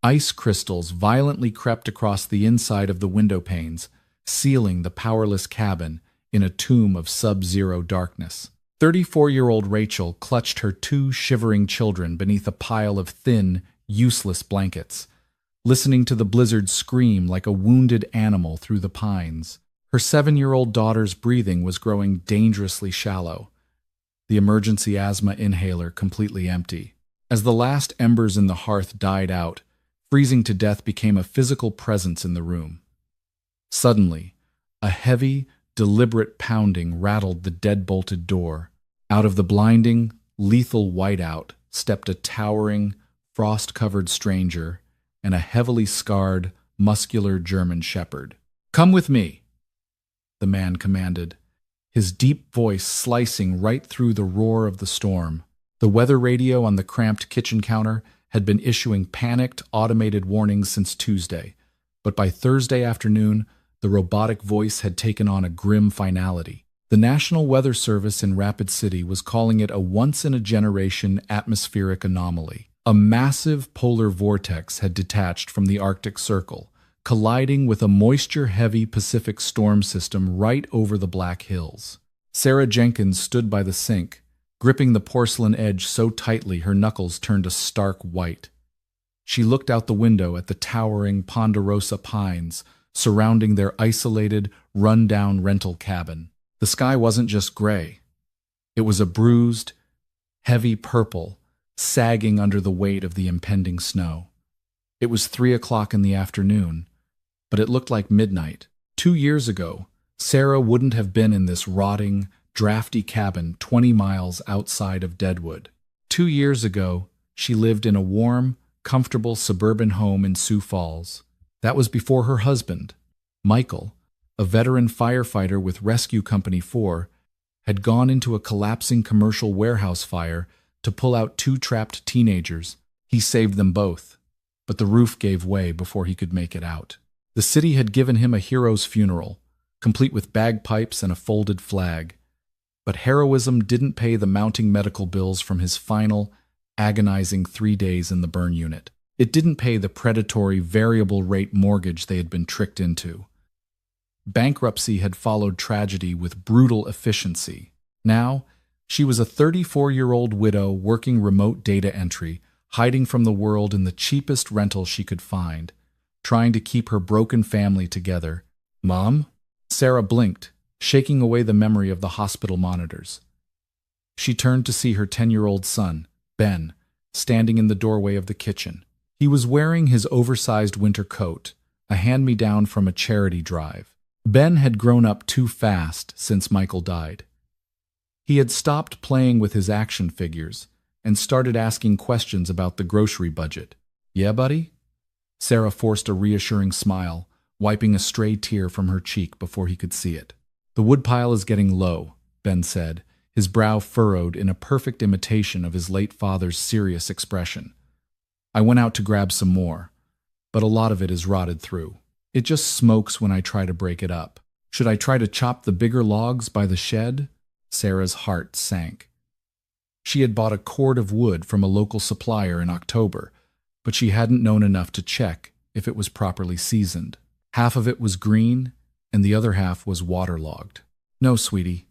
Ice crystals violently crept across the inside of the window panes, sealing the powerless cabin in a tomb of sub-zero darkness. 34-year-old Rachel clutched her two shivering children beneath a pile of thin, useless blankets, listening to the blizzard scream like a wounded animal through the pines. Her 7-year-old daughter's breathing was growing dangerously shallow, the emergency asthma inhaler completely empty. As the last embers in the hearth died out, freezing to death became a physical presence in the room. Suddenly, a heavy, deliberate pounding rattled the dead-bolted door. Out of the blinding, lethal whiteout stepped a towering, frost-covered stranger and a heavily scarred, muscular German shepherd. "Come with me," the man commanded, his deep voice slicing right through the roar of the storm. The weather radio on the cramped kitchen counter had been issuing panicked, automated warnings since Tuesday, but by Thursday afternoon, the robotic voice had taken on a grim finality. The National Weather Service in Rapid City was calling it a once-in-a-generation atmospheric anomaly. A massive polar vortex had detached from the Arctic Circle, colliding with a moisture-heavy Pacific storm system right over the Black Hills. Sarah Jenkins stood by the sink, gripping the porcelain edge so tightly her knuckles turned a stark white. She looked out the window at the towering ponderosa pines surrounding their isolated, run-down rental cabin. The sky wasn't just gray. It was a bruised, heavy purple, sagging under the weight of the impending snow. It was 3 o'clock in the afternoon, but it looked like midnight. 2 years ago, Sarah wouldn't have been in this rotting, drafty cabin 20 miles outside of Deadwood. 2 years ago, she lived in a warm, comfortable suburban home in Sioux Falls. That was before her husband, Michael, a veteran firefighter with Rescue Company 4, had gone into a collapsing commercial warehouse fire to pull out 2 trapped teenagers. He saved them both, but the roof gave way before he could make it out. The city had given him a hero's funeral, complete with bagpipes and a folded flag. But heroism didn't pay the mounting medical bills from his final, agonizing 3 days in the burn unit. It didn't pay the predatory variable rate mortgage they had been tricked into. Bankruptcy had followed tragedy with brutal efficiency. Now, she was a 34-year-old widow working remote data entry, hiding from the world in the cheapest rental she could find, trying to keep her broken family together. "Mom?" Sarah blinked, shaking away the memory of the hospital monitors. She turned to see her 10-year-old son, Ben, standing in the doorway of the kitchen. He was wearing his oversized winter coat, a hand-me-down from a charity drive. Ben had grown up too fast since Michael died. He had stopped playing with his action figures and started asking questions about the grocery budget. "Yeah, buddy?" Sarah forced a reassuring smile, wiping a stray tear from her cheek before he could see it. "The woodpile is getting low," Ben said, his brow furrowed in a perfect imitation of his late father's serious expression. "I went out to grab some more, but a lot of it is rotted through. It just smokes when I try to break it up. Should I try to chop the bigger logs by the shed?" Sarah's heart sank. She had bought a cord of wood from a local supplier in October, but she hadn't known enough to check if it was properly seasoned. Half of it was green, and the other half was waterlogged. "No, sweetie.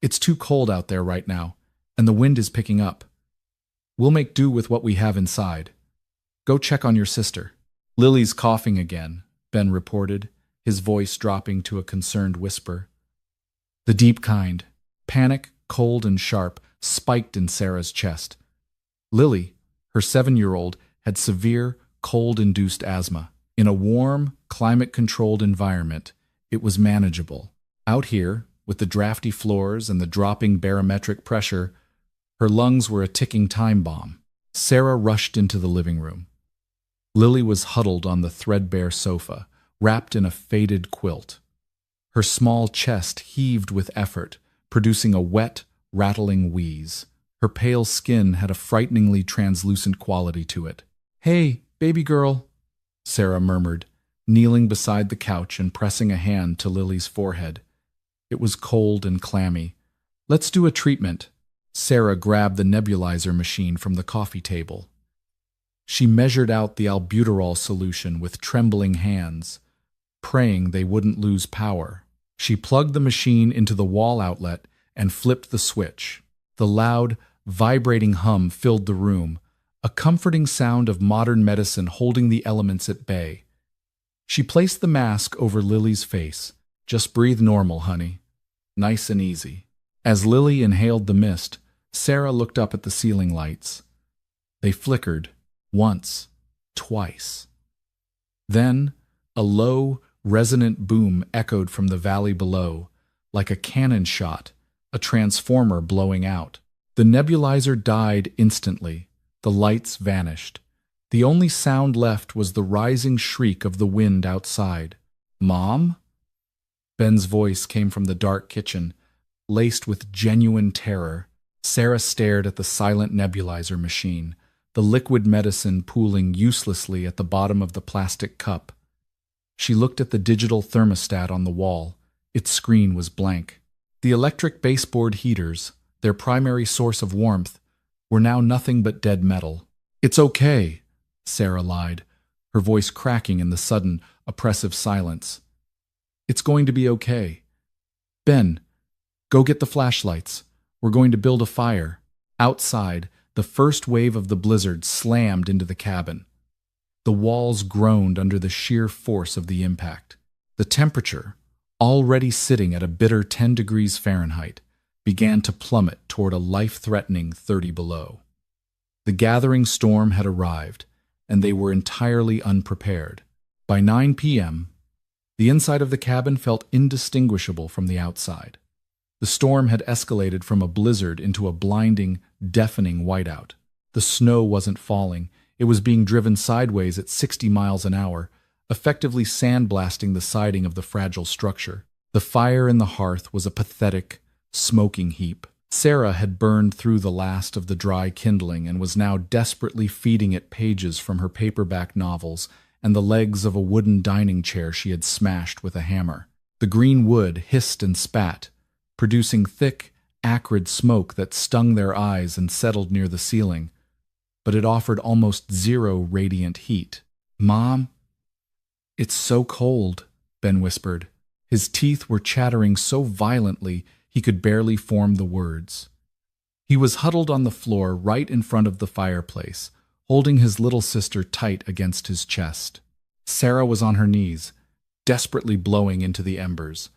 It's too cold out there right now, and the wind is picking up. We'll make do with what we have inside. Go check on your sister." "Lily's coughing again," Ben reported, his voice dropping to a concerned whisper. The deep kind, panic, cold and sharp, spiked in Sarah's chest. Lily, her 7-year-old, had severe, cold-induced asthma. In a warm, climate-controlled environment, it was manageable. Out here, with the drafty floors and the dropping barometric pressure, her lungs were a ticking time bomb. Sarah rushed into the living room. Lily was huddled on the threadbare sofa, wrapped in a faded quilt. Her small chest heaved with effort, producing a wet, rattling wheeze. Her pale skin had a frighteningly translucent quality to it. "Hey, baby girl," Sarah murmured, kneeling beside the couch and pressing a hand to Lily's forehead. It was cold and clammy. "Let's do a treatment." Sarah grabbed the nebulizer machine from the coffee table. She measured out the albuterol solution with trembling hands, praying they wouldn't lose power. She plugged the machine into the wall outlet and flipped the switch. The loud, vibrating hum filled the room, a comforting sound of modern medicine holding the elements at bay. She placed the mask over Lily's face. "Just breathe normal, honey. Nice and easy." As Lily inhaled the mist, Sarah looked up at the ceiling lights. They flickered, once, twice. Then, a low, resonant boom echoed from the valley below, like a cannon shot, a transformer blowing out. The nebulizer died instantly. The lights vanished. The only sound left was the rising shriek of the wind outside. "Mom?" Ben's voice came from the dark kitchen, laced with genuine terror. Sarah stared at the silent nebulizer machine, the liquid medicine pooling uselessly at the bottom of the plastic cup. She looked at the digital thermostat on the wall. Its screen was blank. The electric baseboard heaters, their primary source of warmth, were now nothing but dead metal. "It's okay," Sarah lied, her voice cracking in the sudden, oppressive silence. "It's going to be okay. Ben, go get the flashlights. We're going to build a fire." Outside, the first wave of the blizzard slammed into the cabin. The walls groaned under the sheer force of the impact. The temperature, already sitting at a bitter 10 degrees Fahrenheit, began to plummet toward a life-threatening 30 below. The gathering storm had arrived, and they were entirely unprepared. By 9 p.m., the inside of the cabin felt indistinguishable from the outside. The storm had escalated from a blizzard into a blinding, deafening whiteout. The snow wasn't falling. It was being driven sideways at 60 miles an hour, effectively sandblasting the siding of the fragile structure. The fire in the hearth was a pathetic, smoking heap. Sarah had burned through the last of the dry kindling and was now desperately feeding it pages from her paperback novels and the legs of a wooden dining chair she had smashed with a hammer. The green wood hissed and spat, producing thick, acrid smoke that stung their eyes and settled near the ceiling, but it offered almost zero radiant heat. "Mom?" "It's so cold," Ben whispered. His teeth were chattering so violently he could barely form the words. He was huddled on the floor right in front of the fireplace, holding his little sister tight against his chest. Sarah was on her knees, desperately blowing into the embers,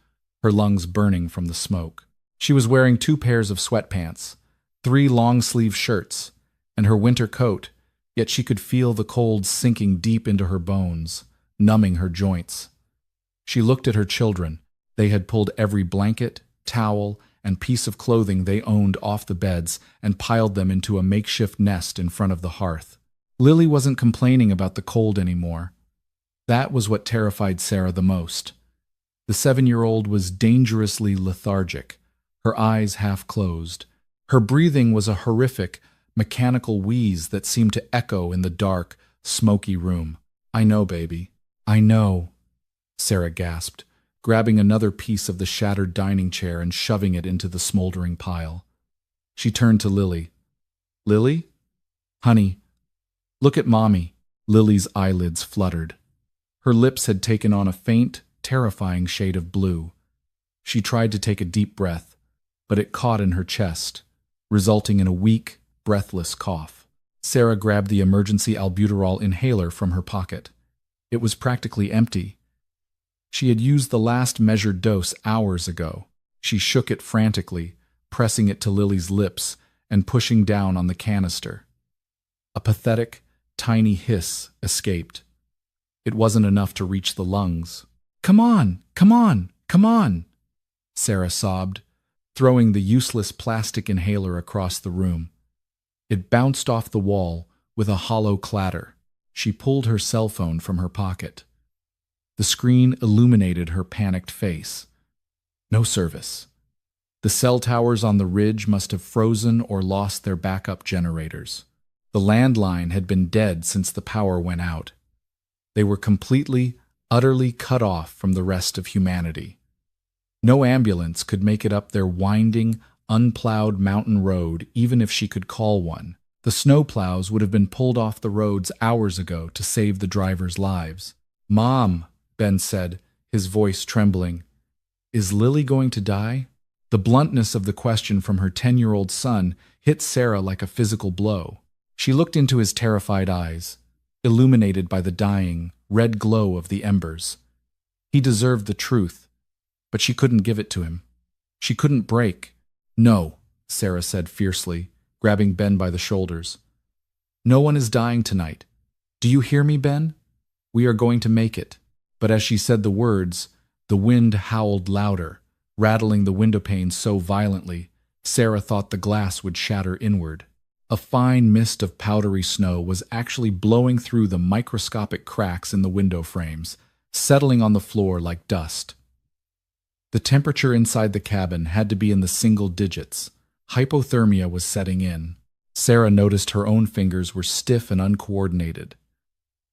her lungs burning from the smoke. She was wearing 2 pairs of sweatpants, 3 long-sleeve shirts, and her winter coat, yet she could feel the cold sinking deep into her bones, numbing her joints. She looked at her children. They had pulled every blanket, towel, and piece of clothing they owned off the beds and piled them into a makeshift nest in front of the hearth. Lily wasn't complaining about the cold anymore. That was what terrified Sarah the most. The 7-year-old was dangerously lethargic, her eyes half closed. Her breathing was a horrific, mechanical wheeze that seemed to echo in the dark, smoky room. "I know, baby. I know," Sarah gasped, grabbing another piece of the shattered dining chair and shoving it into the smoldering pile. She turned to Lily. "Lily? Honey, look at Mommy." Lily's eyelids fluttered. Her lips had taken on a faint, terrifying shade of blue. She tried to take a deep breath, but it caught in her chest, resulting in a weak, breathless cough. Sarah grabbed the emergency albuterol inhaler from her pocket. It was practically empty. She had used the last measured dose hours ago. She shook it frantically, pressing it to Lily's lips and pushing down on the canister. A pathetic, tiny hiss escaped. It wasn't enough to reach the lungs. "Come on, come on, come on," Sarah sobbed, throwing the useless plastic inhaler across the room. It bounced off the wall with a hollow clatter. She pulled her cell phone from her pocket. The screen illuminated her panicked face. No service. The cell towers on the ridge must have frozen or lost their backup generators. The landline had been dead since the power went out. They were completely, utterly cut off from the rest of humanity. No ambulance could make it up their winding, unplowed mountain road even if she could call one. The snowplows would have been pulled off the roads hours ago to save the drivers' lives. "Mom," Ben said, his voice trembling, "is Lily going to die?" The bluntness of the question from her 10-year-old son hit Sarah like a physical blow. She looked into his terrified eyes, illuminated by the dying, red glow of the embers. He deserved the truth, but she couldn't give it to him. She couldn't break. "No," Sarah said fiercely, grabbing Ben by the shoulders. "No one is dying tonight. Do you hear me, Ben? We are going to make it." But as she said the words, the wind howled louder, rattling the windowpanes so violently, Sarah thought the glass would shatter inward. A fine mist of powdery snow was actually blowing through the microscopic cracks in the window frames, settling on the floor like dust. The temperature inside the cabin had to be in the single digits. Hypothermia was setting in. Sarah noticed her own fingers were stiff and uncoordinated.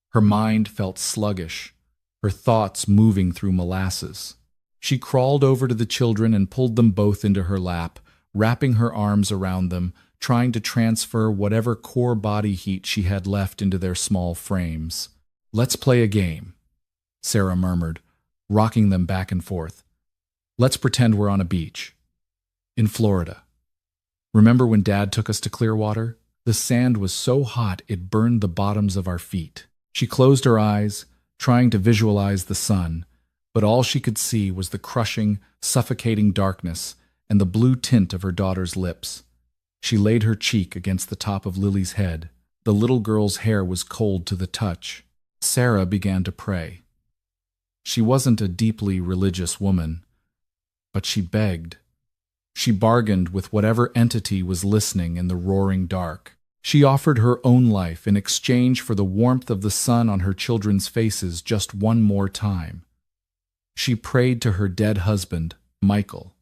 Her mind felt sluggish, her thoughts moving through molasses. She crawled over to the children and pulled them both into her lap, wrapping her arms around them, trying to transfer whatever core body heat she had left into their small frames. "Let's play a game," Sarah murmured, rocking them back and forth. "Let's pretend we're on a beach. In Florida. Remember when Dad took us to Clearwater? The sand was so hot it burned the bottoms of our feet." She closed her eyes, trying to visualize the sun, but all she could see was the crushing, suffocating darkness and the blue tint of her daughter's lips. She laid her cheek against the top of Lily's head. The little girl's hair was cold to the touch. Sarah began to pray. She wasn't a deeply religious woman, but she begged. She bargained with whatever entity was listening in the roaring dark. She offered her own life in exchange for the warmth of the sun on her children's faces just one more time. She prayed to her dead husband, Michael,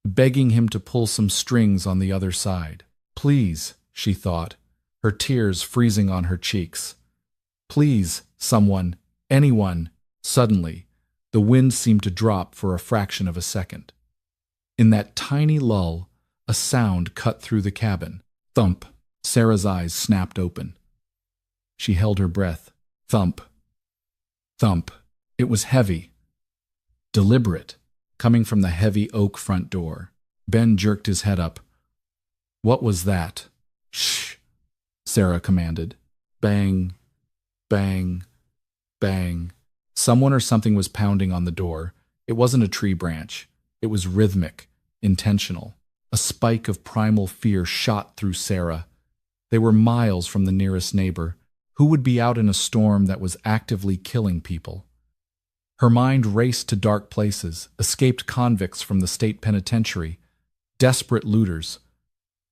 begging him to pull some strings on the other side. "Please," she thought, her tears freezing on her cheeks. "Please, someone, anyone." Suddenly, the wind seemed to drop for a fraction of a second. In that tiny lull, a sound cut through the cabin. Thump. Sarah's eyes snapped open. She held her breath. Thump. Thump. It was heavy. Deliberate, coming from the heavy oak front door. Ben jerked his head up. "What was that?" "Shh," Sarah commanded. Bang, bang, bang. Someone or something was pounding on the door. It wasn't a tree branch. It was rhythmic, intentional. A spike of primal fear shot through Sarah. They were miles from the nearest neighbor. Who would be out in a storm that was actively killing people? Her mind raced to dark places, escaped convicts from the state penitentiary, desperate looters,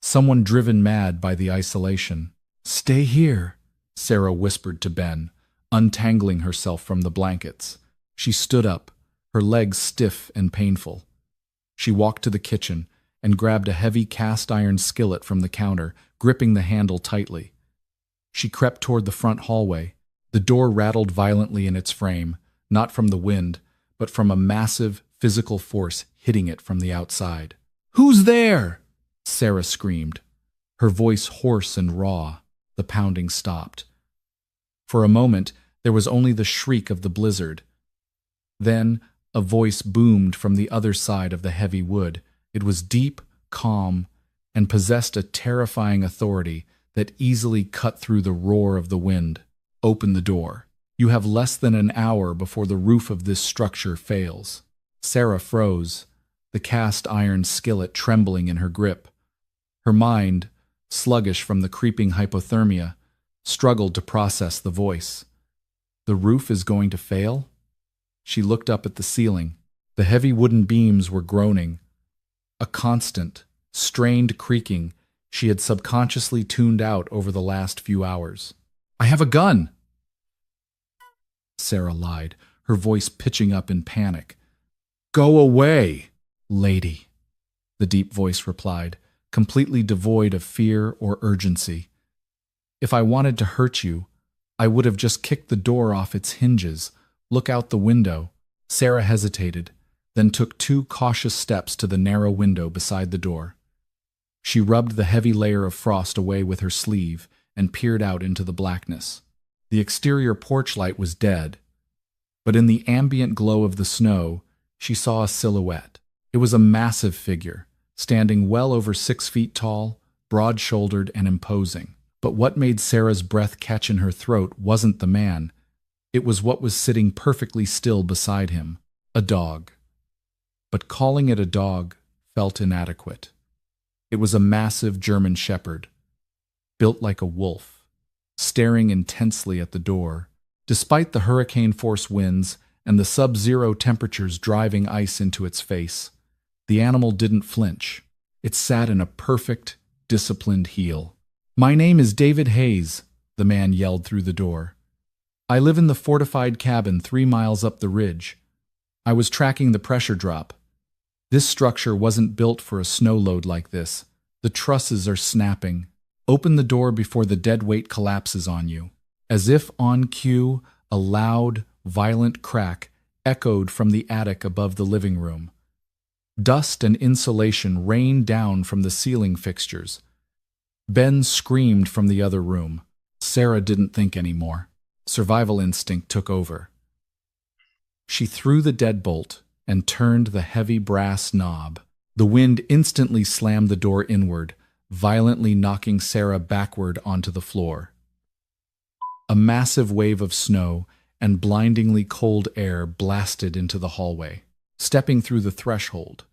someone driven mad by the isolation. "Stay here," Sarah whispered to Ben, untangling herself from the blankets. She stood up, her legs stiff and painful. She walked to the kitchen and grabbed a heavy cast-iron skillet from the counter, gripping the handle tightly. She crept toward the front hallway. The door rattled violently in its frame, not from the wind, but from a massive physical force hitting it from the outside. "Who's there?" Sarah screamed, her voice hoarse and raw. The pounding stopped. For a moment, there was only the shriek of the blizzard. Then, a voice boomed from the other side of the heavy wood. It was deep, calm, and possessed a terrifying authority that easily cut through the roar of the wind. "Open the door. You have less than an hour before the roof of this structure fails." Sarah froze, the cast-iron skillet trembling in her grip. Her mind, sluggish from the creeping hypothermia, struggled to process the voice. The roof is going to fail? She looked up at the ceiling. The heavy wooden beams were groaning. A constant, strained creaking she had subconsciously tuned out over the last few hours. "I have a gun!" Sarah lied, her voice pitching up in panic. "Go away, lady," the deep voice replied, completely devoid of fear or urgency. "If I wanted to hurt you, I would have just kicked the door off its hinges. Look out the window." Sarah hesitated, then took 2 cautious steps to the narrow window beside the door. She rubbed the heavy layer of frost away with her sleeve and peered out into the blackness. The exterior porch light was dead, but in the ambient glow of the snow, she saw a silhouette. It was a massive figure, standing well over 6 feet tall, broad-shouldered and imposing. But what made Sarah's breath catch in her throat wasn't the man. It was what was sitting perfectly still beside him, a dog. But calling it a dog felt inadequate. It was a massive German shepherd, built like a wolf, staring intensely at the door. Despite the hurricane-force winds and the sub-zero temperatures driving ice into its face, the animal didn't flinch. It sat in a perfect, disciplined heel. "My name is David Hayes," the man yelled through the door. "I live in the fortified cabin 3 miles up the ridge. I was tracking the pressure drop. This structure wasn't built for a snow load like this. The trusses are snapping. Open the door before the dead weight collapses on you." As if on cue, a loud, violent crack echoed from the attic above the living room. Dust and insulation rained down from the ceiling fixtures. Ben screamed from the other room. Sarah didn't think anymore. Survival instinct took over. She threw the deadbolt and turned the heavy brass knob. The wind instantly slammed the door inward, violently knocking Sarah backward onto the floor. A massive wave of snow and blindingly cold air blasted into the hallway. Stepping through the threshold,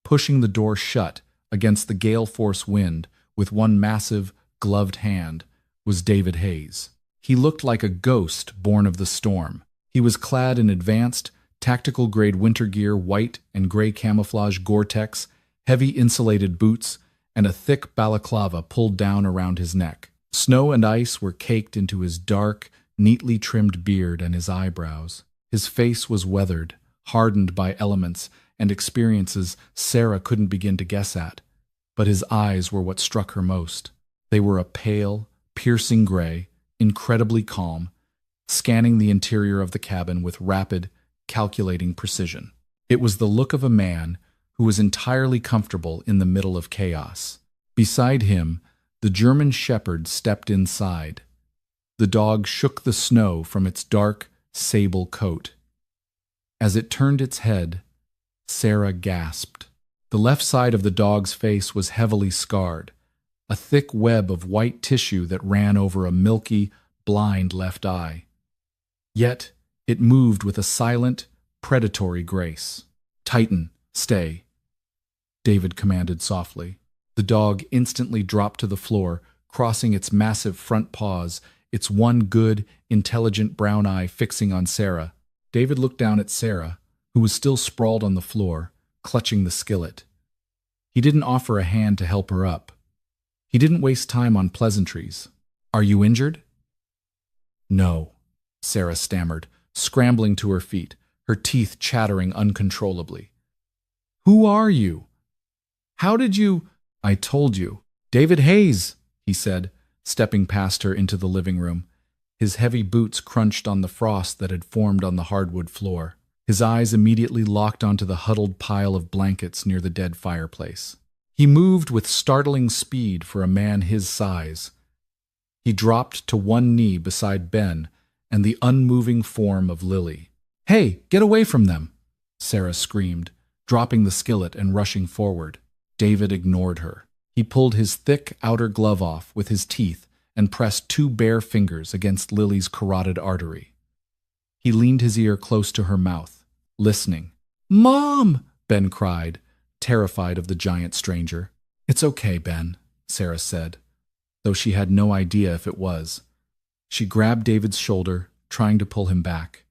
pushing the door shut against the gale-force wind with one massive, gloved hand, was David Hayes. He looked like a ghost born of the storm. He was clad in advanced, tactical-grade winter gear, white and gray camouflage Gore-Tex, heavy insulated boots, and a thick balaclava pulled down around his neck. Snow and ice were caked into his dark, neatly trimmed beard and his eyebrows. His face was weathered, hardened by elements and experiences Sarah couldn't begin to guess at. But his eyes were what struck her most. They were a pale, piercing gray, incredibly calm, scanning the interior of the cabin with rapid, calculating precision. It was the look of a man who was entirely comfortable in the middle of chaos. Beside him, the German shepherd stepped inside. The dog shook the snow from its dark, sable coat. As it turned its head, Sarah gasped. The left side of the dog's face was heavily scarred, a thick web of white tissue that ran over a milky, blind left eye. Yet it moved with a silent, predatory grace. "Titan, stay," David commanded softly. The dog instantly dropped to the floor, crossing its massive front paws, its one good, intelligent brown eye fixing on Sarah. David looked down at Sarah, who was still sprawled on the floor, clutching the skillet. He didn't offer a hand to help her up. He didn't waste time on pleasantries. "Are you injured?" "No," Sarah stammered, scrambling to her feet, her teeth chattering uncontrollably. "Who are you? How did you—" "I told you. David Hayes," he said, stepping past her into the living room. His heavy boots crunched on the frost that had formed on the hardwood floor. His eyes immediately locked onto the huddled pile of blankets near the dead fireplace. He moved with startling speed for a man his size. He dropped to one knee beside Ben and the unmoving form of Lily. "Hey, get away from them!" Sarah screamed, dropping the skillet and rushing forward. David ignored her. He pulled his thick outer glove off with his teeth and pressed 2 bare fingers against Lily's carotid artery. He leaned his ear close to her mouth, listening. "Mom!" Ben cried, terrified of the giant stranger. "It's okay, Ben," Sarah said, though she had no idea if it was. She grabbed David's shoulder, trying to pull him back.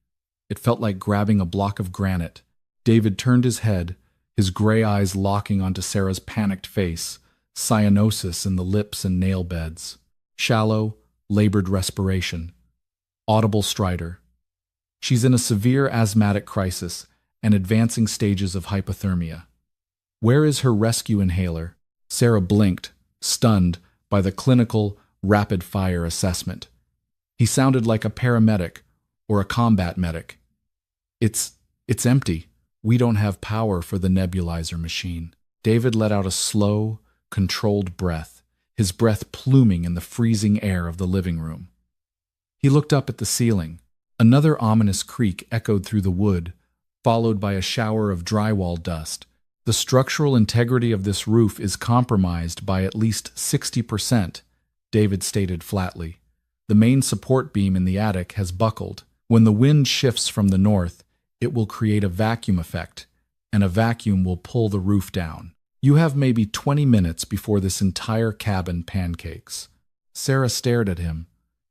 It felt like grabbing a block of granite. David turned his head, his gray eyes locking onto Sarah's panicked face, cyanosis in the lips and nail beds. Shallow, labored respiration. Audible stridor. She's in a severe asthmatic crisis and advancing stages of hypothermia. Where is her rescue inhaler? Sarah blinked, stunned by the clinical, rapid-fire assessment. He sounded like a paramedic or a combat medic. It's empty. We don't have power for the nebulizer machine." David let out a slow, controlled breath, his breath pluming in the freezing air of the living room. He looked up at the ceiling. Another ominous creak echoed through the wood, followed by a shower of drywall dust. The structural integrity of this roof is compromised by at least 60%, David stated flatly. The main support beam in the attic has buckled. When the wind shifts from the north, it will create a vacuum effect, and a vacuum will pull the roof down. You have maybe 20 minutes before this entire cabin pancakes. Sarah stared at him,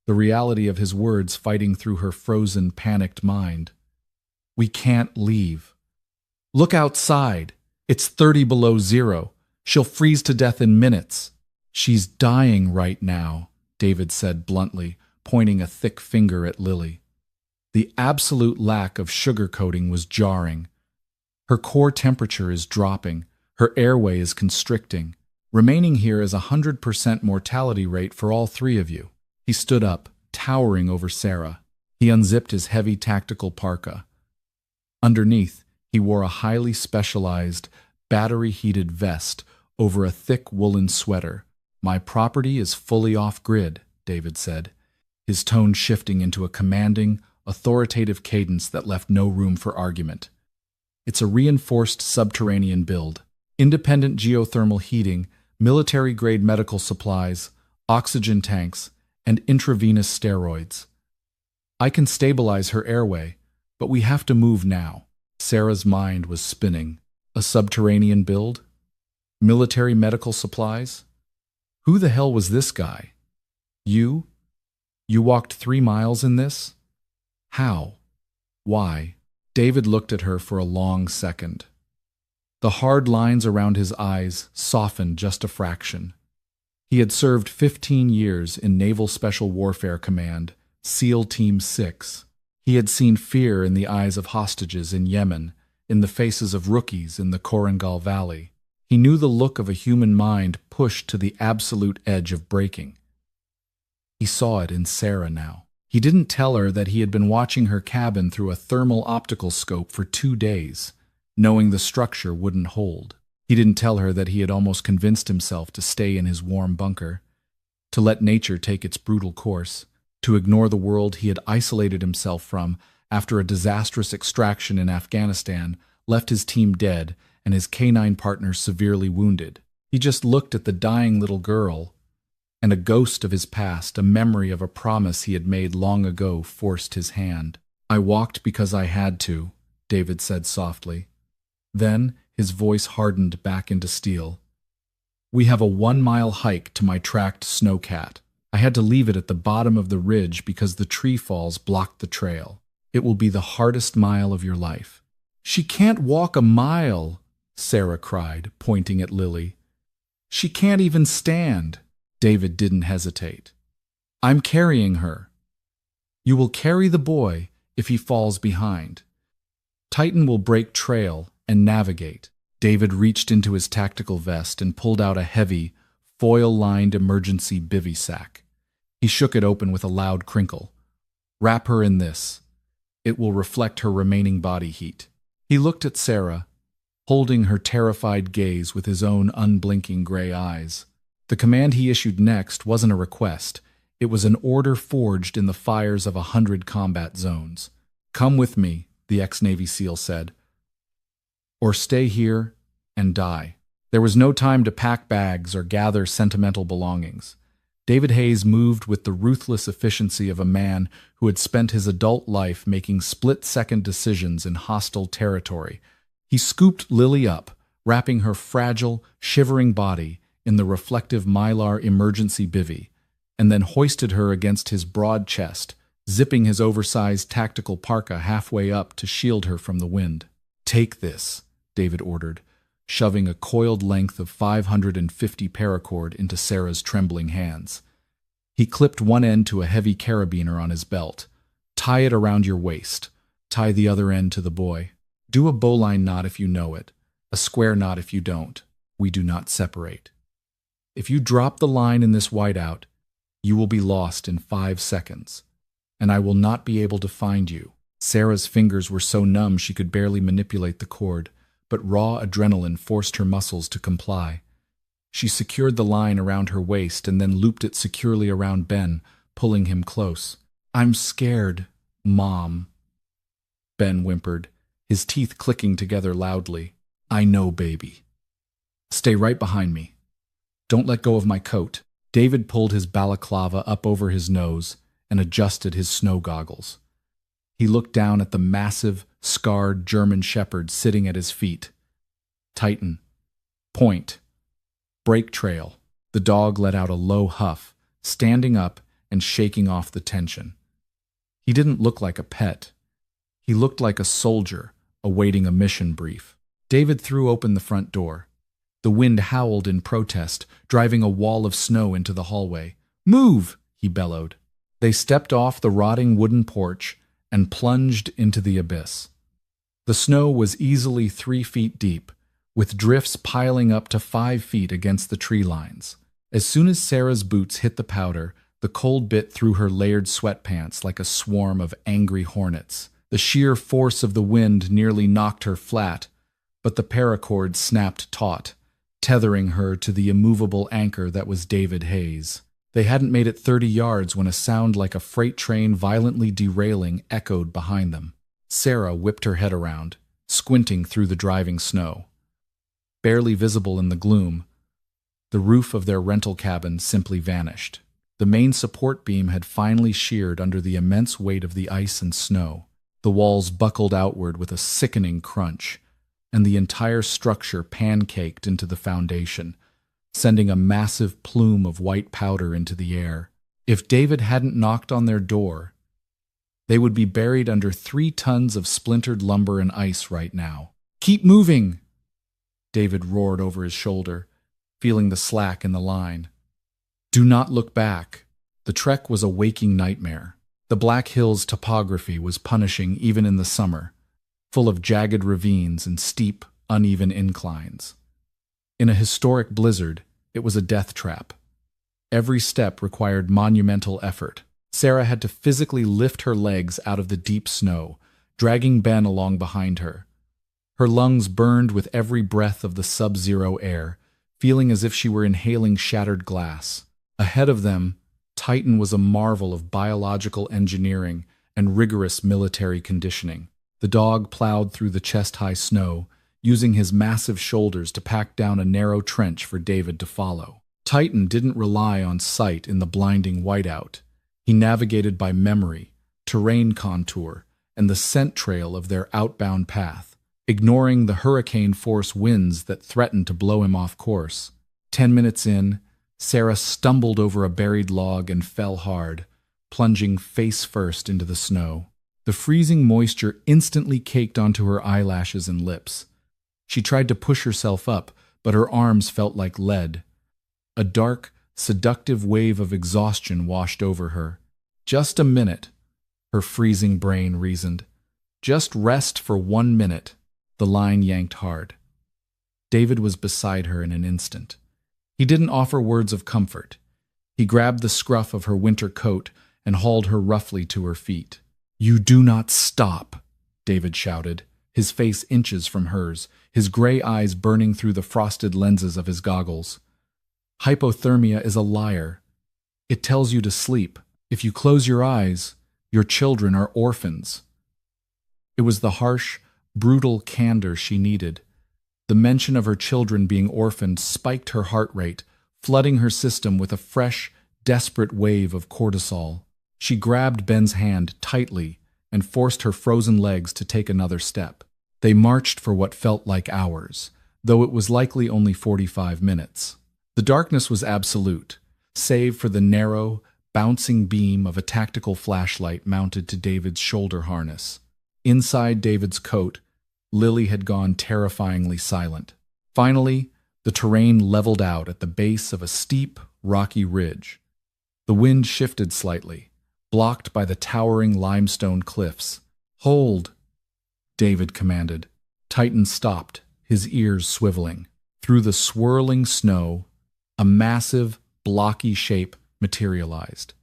the reality of his words fighting through her frozen, panicked mind. We can't leave. Look outside. It's 30 below zero. She'll freeze to death in minutes. She's dying right now, David said bluntly, pointing a thick finger at Lily. The absolute lack of sugarcoating was jarring. Her core temperature is dropping. Her airway is constricting. Remaining here is 100% mortality rate for all three of you. He stood up, towering over Sarah. He unzipped his heavy tactical parka. Underneath, he wore a highly specialized, battery-heated vest over a thick woolen sweater. My property is fully off-grid, David said, his tone shifting into a commanding, authoritative cadence that left no room for argument. It's a reinforced subterranean build. Independent geothermal heating, military-grade medical supplies, oxygen tanks, and intravenous steroids. I can stabilize her airway, but we have to move now. Sarah's mind was spinning. A subterranean build? Military medical supplies? Who the hell was this guy? You? You walked 3 miles in this? How? Why? David looked at her for a long second. The hard lines around his eyes softened just a fraction. He had served 15 years in Naval Special Warfare Command, SEAL Team 6. He had seen fear in the eyes of hostages in Yemen, in the faces of rookies in the Korangal Valley. He knew the look of a human mind pushed to the absolute edge of breaking. He saw it in Sarah now. He didn't tell her that he had been watching her cabin through a thermal optical scope for 2 days, knowing the structure wouldn't hold. He didn't tell her that he had almost convinced himself to stay in his warm bunker, to let nature take its brutal course, to ignore the world he had isolated himself from after a disastrous extraction in Afghanistan left his team dead and his canine partner severely wounded. He just looked at the dying little girl, and a ghost of his past, a memory of a promise he had made long ago, forced his hand. I walked because I had to, David said softly. Then his voice hardened back into steel. We have a 1-mile hike to my tracked snowcat. I had to leave it at the bottom of the ridge because the tree falls blocked the trail. It will be the hardest mile of your life. She can't walk a mile, Sarah cried, pointing at Lily. She can't even stand. David didn't hesitate. I'm carrying her. You will carry the boy if he falls behind. Titan will break trail and navigate. David reached into his tactical vest and pulled out a heavy, foil-lined emergency bivy sack. He shook it open with a loud crinkle. Wrap her in this. It will reflect her remaining body heat. He looked at Sarah, holding her terrified gaze with his own unblinking gray eyes. The command he issued next wasn't a request. It was an order forged in the fires of 100 combat zones. Come with me, the ex-Navy SEAL said, or stay here and die. There was no time to pack bags or gather sentimental belongings. David Hayes moved with the ruthless efficiency of a man who had spent his adult life making split-second decisions in hostile territory. He scooped Lily up, wrapping her fragile, shivering body in the reflective Mylar emergency bivvy, and then hoisted her against his broad chest, zipping his oversized tactical parka halfway up to shield her from the wind. Take this, David ordered, shoving a coiled length of 550 paracord into Sarah's trembling hands. He clipped one end to a heavy carabiner on his belt. Tie it around your waist. Tie the other end to the boy. Do a bowline knot if you know it, a square knot if you don't. We do not separate. If you drop the line in this whiteout, you will be lost in 5 seconds, and I will not be able to find you. Sarah's fingers were so numb she could barely manipulate the cord, but raw adrenaline forced her muscles to comply. She secured the line around her waist and then looped it securely around Ben, pulling him close. "I'm scared, Mom," Ben whimpered, his teeth clicking together loudly. "I know, baby. Stay right behind me. Don't let go of my coat." David pulled his balaclava up over his nose and adjusted his snow goggles. He looked down at the massive, scarred German shepherd sitting at his feet. Tighten. Point. Break trail. The dog let out a low huff, standing up and shaking off the tension. He didn't look like a pet. He looked like a soldier awaiting a mission brief. David threw open the front door. The wind howled in protest, driving a wall of snow into the hallway. "Move!" he bellowed. They stepped off the rotting wooden porch and plunged into the abyss. The snow was easily 3 feet deep, with drifts piling up to 5 feet against the tree lines. As soon as Sarah's boots hit the powder, the cold bit through her layered sweatpants like a swarm of angry hornets. The sheer force of the wind nearly knocked her flat, but the paracord snapped taut, tethering her to the immovable anchor that was David Hayes. They hadn't made it 30 yards when a sound like a freight train violently derailing echoed behind them. Sarah whipped her head around, squinting through the driving snow. Barely visible in the gloom, the roof of their rental cabin simply vanished. The main support beam had finally sheared under the immense weight of the ice and snow. The walls buckled outward with a sickening crunch, and the entire structure pancaked into the foundation, sending a massive plume of white powder into the air. If David hadn't knocked on their door, they would be buried under 3 tons of splintered lumber and ice right now. "Keep moving!" David roared over his shoulder, feeling the slack in the line. "Do not look back." The trek was a waking nightmare. The Black Hills topography was punishing even in the summer, full of jagged ravines and steep, uneven inclines. In a historic blizzard, it was a death trap. Every step required monumental effort. Sarah had to physically lift her legs out of the deep snow, dragging Ben along behind her. Her lungs burned with every breath of the sub-zero air, feeling as if she were inhaling shattered glass. Ahead of them, Titan was a marvel of biological engineering and rigorous military conditioning. The dog plowed through the chest-high snow, using his massive shoulders to pack down a narrow trench for David to follow. Titan didn't rely on sight in the blinding whiteout. He navigated by memory, terrain contour, and the scent trail of their outbound path, ignoring the hurricane-force winds that threatened to blow him off course. 10 minutes in, Sarah stumbled over a buried log and fell hard, plunging face first into the snow. The freezing moisture instantly caked onto her eyelashes and lips. She tried to push herself up, but her arms felt like lead. A dark, seductive wave of exhaustion washed over her. "Just a minute," her freezing brain reasoned. "Just rest for 1 minute." The line yanked hard. David was beside her in an instant. He didn't offer words of comfort. He grabbed the scruff of her winter coat and hauled her roughly to her feet. "You do not stop," David shouted, his face inches from hers, his gray eyes burning through the frosted lenses of his goggles. "Hypothermia is a liar. It tells you to sleep. If you close your eyes, your children are orphans." It was the harsh, brutal candor she needed. The mention of her children being orphaned spiked her heart rate, flooding her system with a fresh, desperate wave of cortisol. She grabbed Ben's hand tightly and forced her frozen legs to take another step. They marched for what felt like hours, though it was likely only 45 minutes. The darkness was absolute, save for the narrow, bouncing beam of a tactical flashlight mounted to David's shoulder harness. Inside David's coat, Lily had gone terrifyingly silent. Finally, the terrain leveled out at the base of a steep, rocky ridge. The wind shifted slightly, blocked by the towering limestone cliffs. "Hold," David commanded. Titan stopped, his ears swiveling. Through the swirling snow, a massive, blocky shape materialized.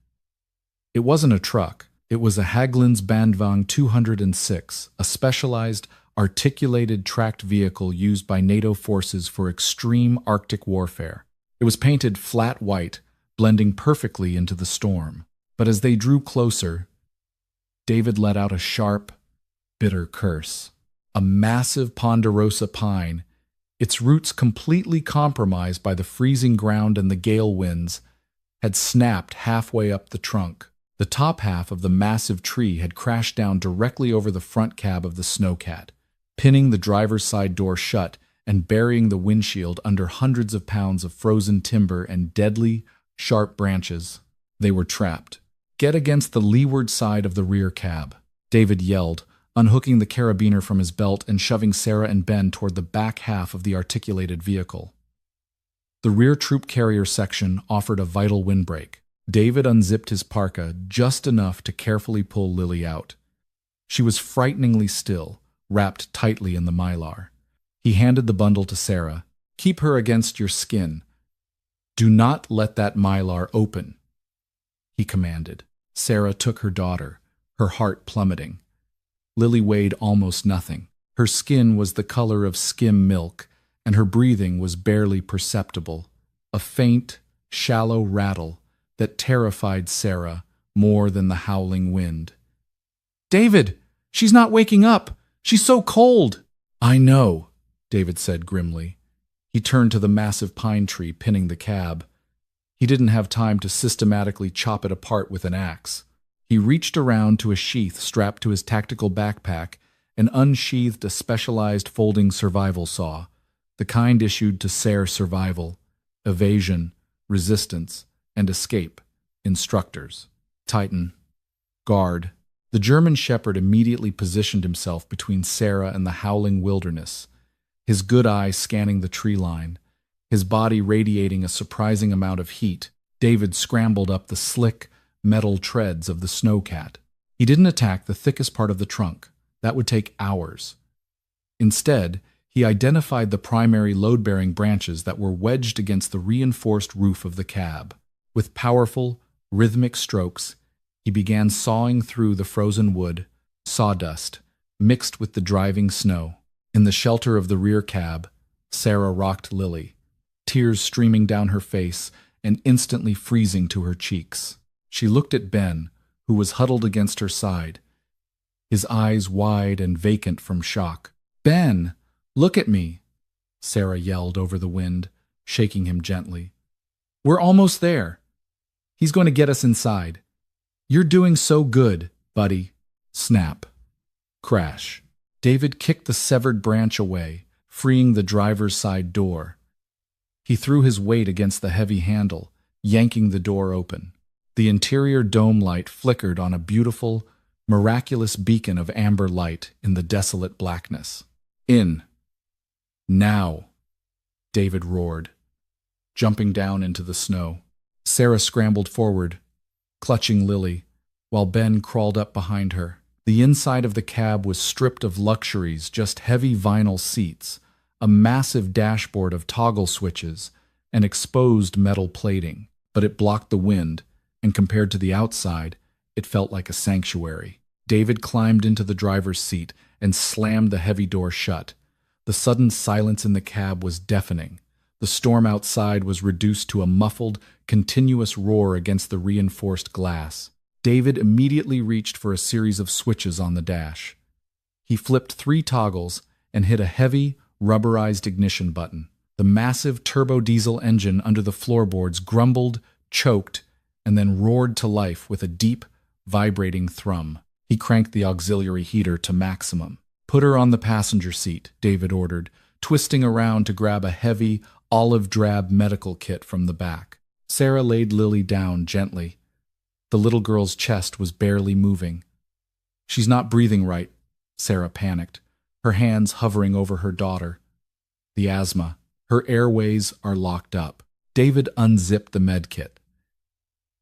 It wasn't a truck. It was a Hägglunds Bandvagn 206, a specialized, articulated tracked vehicle used by NATO forces for extreme Arctic warfare. It was painted flat white, blending perfectly into the storm. But as they drew closer, David let out a sharp, bitter curse. A massive ponderosa pine, its roots completely compromised by the freezing ground and the gale winds, had snapped halfway up the trunk. The top half of the massive tree had crashed down directly over the front cab of the Snowcat, pinning the driver's side door shut and burying the windshield under hundreds of pounds of frozen timber and deadly, sharp branches. They were trapped. "Get against the leeward side of the rear cab," David yelled, unhooking the carabiner from his belt and shoving Sarah and Ben toward the back half of the articulated vehicle. The rear troop carrier section offered a vital windbreak. David unzipped his parka just enough to carefully pull Lily out. She was frighteningly still, wrapped tightly in the mylar. He handed the bundle to Sarah. "Keep her against your skin. Do not let that mylar open," he commanded. Sarah took her daughter, her heart plummeting. Lily weighed almost nothing. Her skin was the color of skim milk, and her breathing was barely perceptible, a faint, shallow rattle that terrified Sarah more than the howling wind. "David, she's not waking up! She's so cold!" "I know," David said grimly. He turned to the massive pine tree pinning the cab. He didn't have time to systematically chop it apart with an axe. He reached around to a sheath strapped to his tactical backpack and unsheathed a specialized folding survival saw, the kind issued to SARE survival, evasion, resistance, and escape instructors. Titan. Guard. The German shepherd immediately positioned himself between Sarah and the howling wilderness, his good eye scanning the tree line, his body radiating a surprising amount of heat. David scrambled up the slick, metal treads of the Snowcat. He didn't attack the thickest part of the trunk. That would take hours. Instead, he identified the primary load-bearing branches that were wedged against the reinforced roof of the cab. With powerful, rhythmic strokes, he began sawing through the frozen wood, sawdust, mixed with the driving snow. In the shelter of the rear cab, Sarah rocked Lily, tears streaming down her face and instantly freezing to her cheeks. She looked at Ben, who was huddled against her side, his eyes wide and vacant from shock. "Ben, look at me," Sarah yelled over the wind, shaking him gently. "We're almost there. He's going to get us inside. You're doing so good, buddy." Snap. Crash. David kicked the severed branch away, freeing the driver's side door. He threw his weight against the heavy handle, yanking the door open. The interior dome light flickered on a beautiful, miraculous beacon of amber light in the desolate blackness. "In. Now," David roared, jumping down into the snow. Sarah scrambled forward, clutching Lily, while Ben crawled up behind her. The inside of the cab was stripped of luxuries, just heavy vinyl seats, a massive dashboard of toggle switches, and exposed metal plating. But it blocked the wind, and compared to the outside, it felt like a sanctuary. David climbed into the driver's seat and slammed the heavy door shut. The sudden silence in the cab was deafening. The storm outside was reduced to a muffled, continuous roar against the reinforced glass. David immediately reached for a series of switches on the dash. He flipped 3 toggles and hit a heavy, rubberized ignition button. The massive turbo-diesel engine under the floorboards grumbled, choked, and then roared to life with a deep, vibrating thrum. He cranked the auxiliary heater to maximum. "Put her on the passenger seat," David ordered, twisting around to grab a heavy, olive-drab medical kit from the back. Sarah laid Lily down gently. The little girl's chest was barely moving. "She's not breathing right," Sarah panicked, her hands hovering over her daughter. "The asthma. Her airways are locked up." David unzipped the med kit.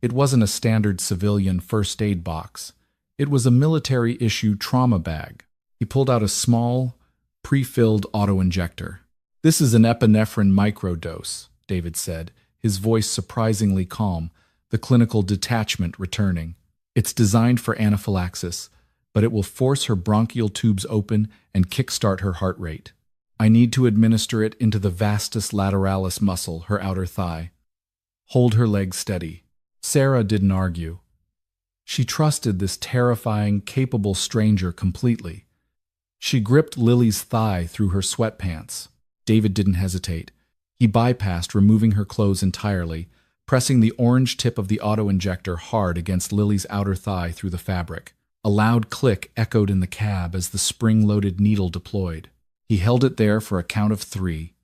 It wasn't a standard civilian first aid box. It was a military-issue trauma bag. He pulled out a small, pre-filled auto-injector. "This is an epinephrine microdose," David said, his voice surprisingly calm, the clinical detachment returning. "It's designed for anaphylaxis, but it will force her bronchial tubes open and kickstart her heart rate." I need to administer it into the vastus lateralis muscle, her outer thigh. Hold her leg steady. Sarah didn't argue. She trusted this terrifying, capable stranger completely. She gripped Lily's thigh through her sweatpants. David didn't hesitate. He bypassed removing her clothes entirely, pressing the orange tip of the auto-injector hard against Lily's outer thigh through the fabric. A loud click echoed in the cab as the spring-loaded needle deployed. He held it there for a count of 3,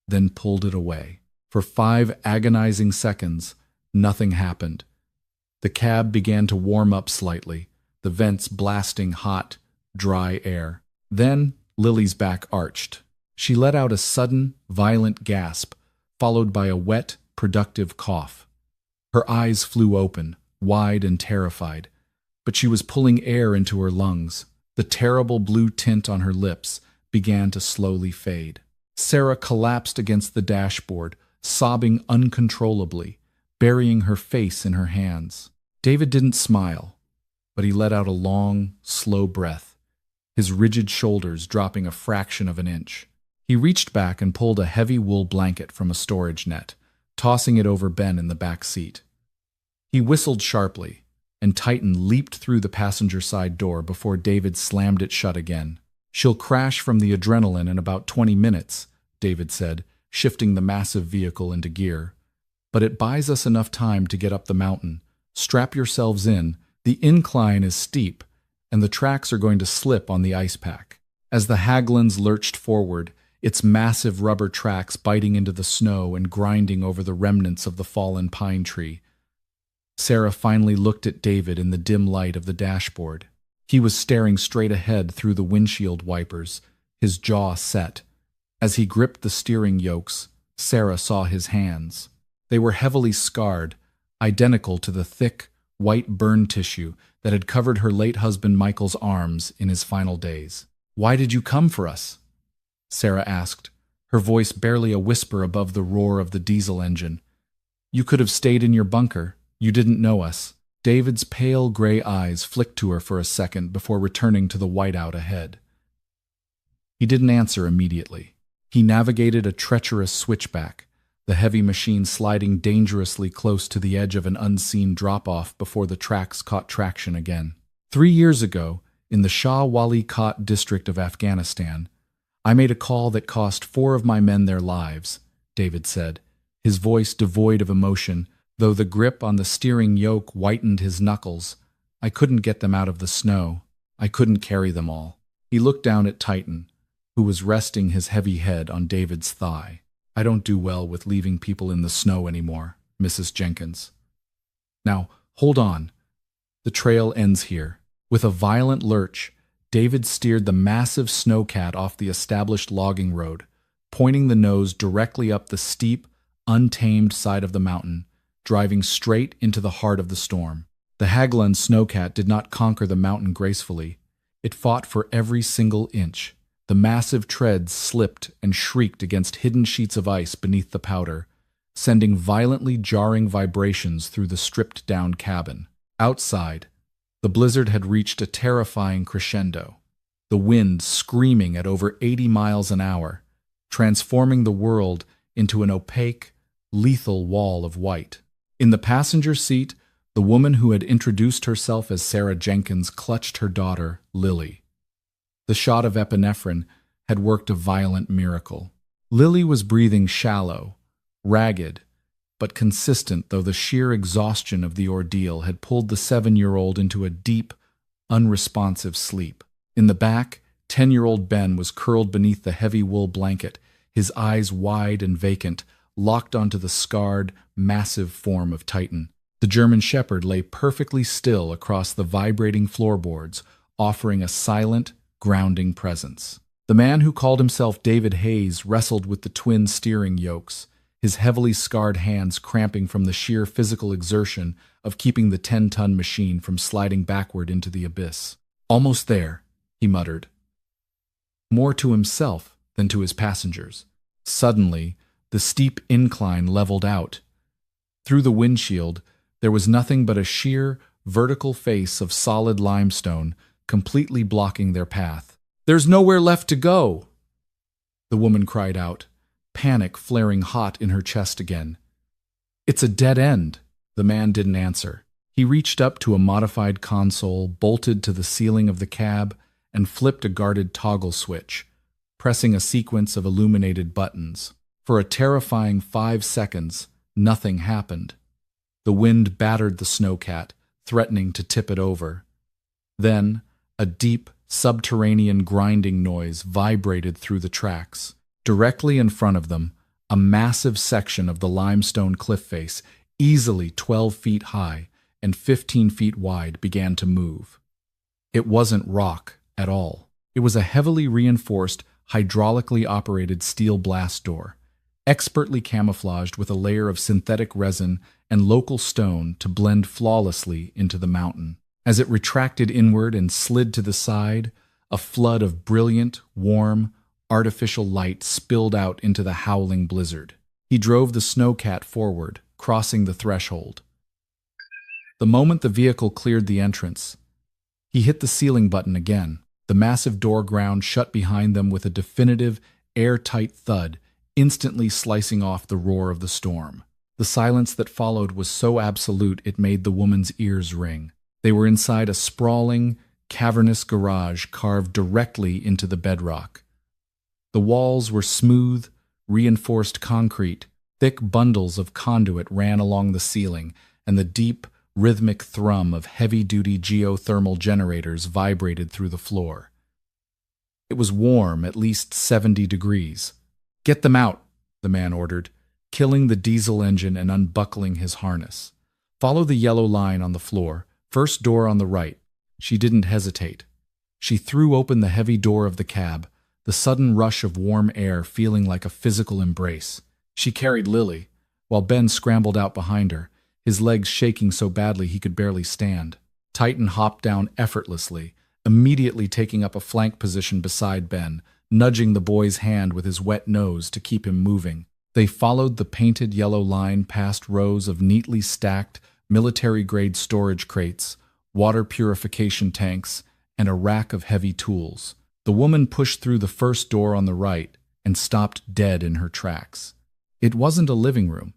then pulled it away. For 5 agonizing seconds, nothing happened. The cab began to warm up slightly, the vents blasting hot, dry air. Then Lily's back arched. She let out a sudden, violent gasp, followed by a wet, productive cough. Her eyes flew open, wide and terrified, but she was pulling air into her lungs. The terrible blue tint on her lips began to slowly fade. Sarah collapsed against the dashboard, sobbing uncontrollably, burying her face in her hands. David didn't smile, but he let out a long, slow breath, his rigid shoulders dropping a fraction of an inch. He reached back and pulled a heavy wool blanket from a storage net, tossing it over Ben in the back seat. He whistled sharply, and Titan leaped through the passenger side door before David slammed it shut again. "She'll crash from the adrenaline in about 20 minutes, David said, shifting the massive vehicle into gear. "But it buys us enough time to get up the mountain. Strap yourselves in. The incline is steep, and the tracks are going to slip on the ice pack." As the Haglunds lurched forward, its massive rubber tracks biting into the snow and grinding over the remnants of the fallen pine tree, Sarah finally looked at David in the dim light of the dashboard. He was staring straight ahead through the windshield wipers, his jaw set. As he gripped the steering yokes, Sarah saw his hands. They were heavily scarred, identical to the thick, white burn tissue that had covered her late husband Michael's arms in his final days. "Why did you come for us?" Sarah asked, her voice barely a whisper above the roar of the diesel engine. "You could have stayed in your bunker. You didn't know us." David's pale gray eyes flicked to her for a second before returning to the whiteout ahead. He didn't answer immediately. He navigated a treacherous switchback, the heavy machine sliding dangerously close to the edge of an unseen drop-off before the tracks caught traction again. 3 years ago, in the Shah Wali Kot district of Afghanistan, I made a call that cost 4 of my men their lives, David said, his voice devoid of emotion, though the grip on the steering yoke whitened his knuckles. I couldn't get them out of the snow. I couldn't carry them all. He looked down at Titan, who was resting his heavy head on David's thigh. "I don't do well with leaving people in the snow anymore, Mrs. Jenkins. Now, hold on. The trail ends here." With a violent lurch, David steered the massive snowcat off the established logging road, pointing the nose directly up the steep, untamed side of the mountain, driving straight into the heart of the storm. The Haglund snowcat did not conquer the mountain gracefully. It fought for every single inch. The massive treads slipped and shrieked against hidden sheets of ice beneath the powder, sending violently jarring vibrations through the stripped-down cabin. Outside, the blizzard had reached a terrifying crescendo, the wind screaming at over 80 miles an hour, transforming the world into an opaque, lethal wall of white. In the passenger seat, the woman who had introduced herself as Sarah Jenkins clutched her daughter, Lily. The shot of epinephrine had worked a violent miracle. Lily was breathing shallow, ragged, but consistent, though the sheer exhaustion of the ordeal had pulled the 7-year-old into a deep, unresponsive sleep. In the back, 10-year-old Ben was curled beneath the heavy wool blanket, his eyes wide and vacant, locked onto the scarred, massive form of Titan. The German Shepherd lay perfectly still across the vibrating floorboards, offering a silent, grounding presence. The man who called himself David Hayes wrestled with the twin steering yokes, his heavily scarred hands cramping from the sheer physical exertion of keeping the 10-ton machine from sliding backward into the abyss. "Almost there," he muttered, more to himself than to his passengers. Suddenly, the steep incline leveled out. Through the windshield, there was nothing but a sheer, vertical face of solid limestone, completely blocking their path. "There's nowhere left to go!" the woman cried out, panic flaring hot in her chest again. It's a dead end. The man didn't answer. He reached up to a modified console, bolted to the ceiling of the cab, and flipped a guarded toggle switch, pressing a sequence of illuminated buttons. For a terrifying 5 seconds, nothing happened. The wind battered the snowcat, threatening to tip it over. Then, a deep, subterranean grinding noise vibrated through the tracks. Directly in front of them, a massive section of the limestone cliff face, easily 12 feet high and 15 feet wide, began to move. It wasn't rock at all. It was a heavily reinforced, hydraulically operated steel blast door, expertly camouflaged with a layer of synthetic resin and local stone to blend flawlessly into the mountain. As it retracted inward and slid to the side, a flood of brilliant, warm, artificial light spilled out into the howling blizzard. He drove the snowcat forward, crossing the threshold. The moment the vehicle cleared the entrance, he hit the ceiling button again. The massive door ground shut behind them with a definitive, airtight thud, instantly slicing off the roar of the storm. The silence that followed was so absolute it made the woman's ears ring. They were inside a sprawling, cavernous garage carved directly into the bedrock. The walls were smooth, reinforced concrete. Thick bundles of conduit ran along the ceiling, and the deep, rhythmic thrum of heavy-duty geothermal generators vibrated through the floor. It was warm, at least 70 degrees. "Get them out," the man ordered, killing the diesel engine and unbuckling his harness. "Follow the yellow line on the floor. First door on the right." She didn't hesitate. She threw open the heavy door of the cab, the sudden rush of warm air feeling like a physical embrace. She carried Lily, while Ben scrambled out behind her, his legs shaking so badly he could barely stand. Titan hopped down effortlessly, immediately taking up a flank position beside Ben, nudging the boy's hand with his wet nose to keep him moving. They followed the painted yellow line past rows of neatly stacked, military-grade storage crates, water purification tanks, and a rack of heavy tools. The woman pushed through the first door on the right and stopped dead in her tracks. It wasn't a living room.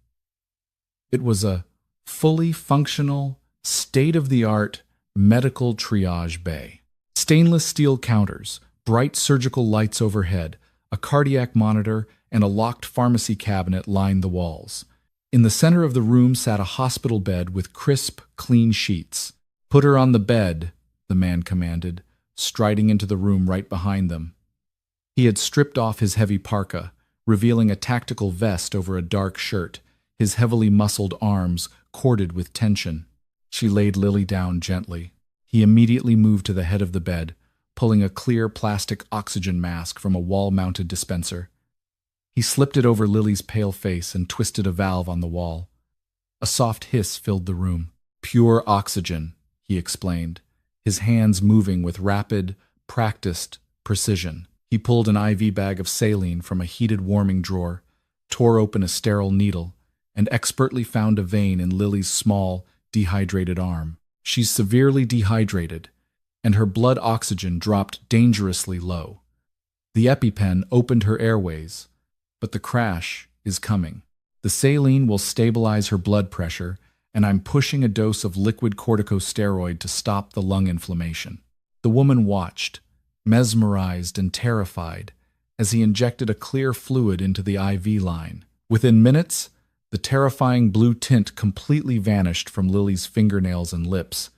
It was a fully functional, state-of-the-art medical triage bay. Stainless steel counters, bright surgical lights overhead, a cardiac monitor, and a locked pharmacy cabinet lined the walls. In the center of the room sat a hospital bed with crisp, clean sheets. "Put her on the bed," the man commanded, striding into the room right behind them. He had stripped off his heavy parka, revealing a tactical vest over a dark shirt, his heavily muscled arms corded with tension. She laid Lily down gently. He immediately moved to the head of the bed, pulling a clear plastic oxygen mask from a wall-mounted dispenser. He slipped it over Lily's pale face and twisted a valve on the wall. A soft hiss filled the room. "Pure oxygen," he explained, his hands moving with rapid, practiced precision. He pulled an IV bag of saline from a heated warming drawer, tore open a sterile needle, and expertly found a vein in Lily's small, dehydrated arm. She's severely dehydrated, and her blood oxygen dropped dangerously low. The EpiPen opened her airways, but the crash is coming. The saline will stabilize her blood pressure, and I'm pushing a dose of liquid corticosteroid to stop the lung inflammation. The woman watched, mesmerized and terrified, as he injected a clear fluid into the IV line. Within minutes, the terrifying blue tint completely vanished from Lily's fingernails and lips,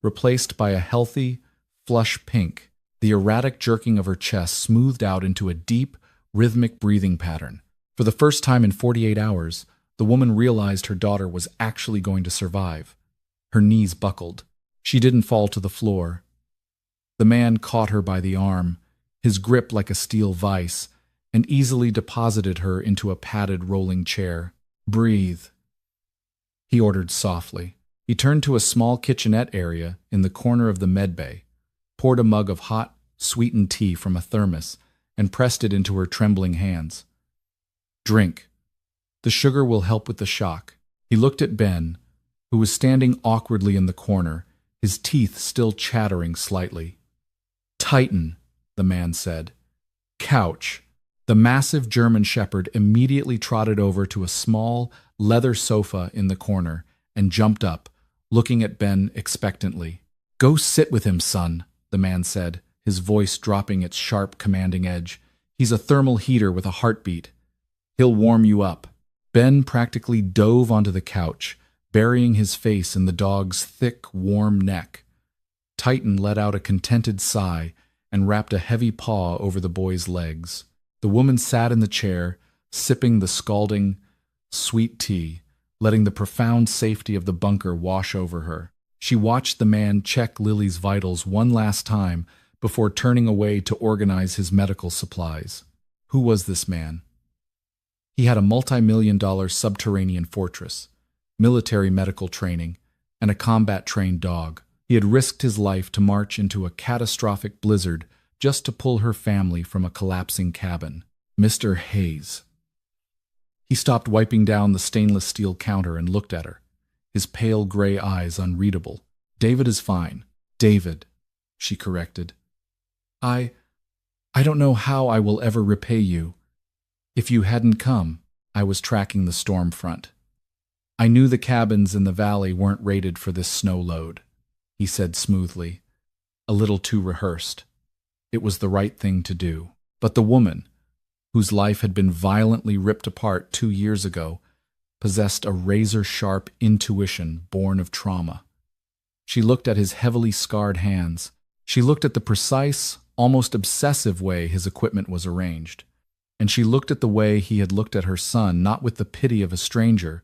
replaced by a healthy, flush pink. The erratic jerking of her chest smoothed out into a deep, rhythmic breathing pattern. For the first time in 48 hours, the woman realized her daughter was actually going to survive. Her knees buckled. She didn't fall to the floor. The man caught her by the arm, his grip like a steel vise, and easily deposited her into a padded rolling chair. "Breathe," he ordered softly. He turned to a small kitchenette area in the corner of the medbay, poured a mug of hot, sweetened tea from a thermos, and pressed it into her trembling hands. "Drink. The sugar will help with the shock." He looked at Ben, who was standing awkwardly in the corner, his teeth still chattering slightly. "Titan," the man said. "Couch. The massive German shepherd immediately trotted over to a small leather sofa in the corner and jumped up, looking at Ben expectantly. "Go sit with him, son," the man said, his voice dropping its sharp, commanding edge. "He's a thermal heater with a heartbeat. He'll warm you up." Ben practically dove onto the couch, burying his face in the dog's thick, warm neck. Titan let out a contented sigh and wrapped a heavy paw over the boy's legs. The woman sat in the chair, sipping the scalding, sweet tea, letting the profound safety of the bunker wash over her. She watched the man check Lily's vitals one last time before turning away to organize his medical supplies. Who was this man? He had a multi-million-dollar subterranean fortress, military medical training, and a combat-trained dog. He had risked his life to march into a catastrophic blizzard just to pull her family from a collapsing cabin. Mr. Hayes. He stopped wiping down the stainless steel counter and looked at her, his pale gray eyes unreadable. "David is fine." "David," she corrected. I don't know how I will ever repay you. If you hadn't come, I was tracking the storm front. I knew the cabins in the valley weren't rated for this snow load," he said smoothly, a little too rehearsed. It was the right thing to do. But the woman, whose life had been violently ripped apart 2 years ago, possessed a razor-sharp intuition born of trauma. She looked at his heavily scarred hands. She looked at the precise, almost obsessive way his equipment was arranged. And she looked at the way he had looked at her son, not with the pity of a stranger,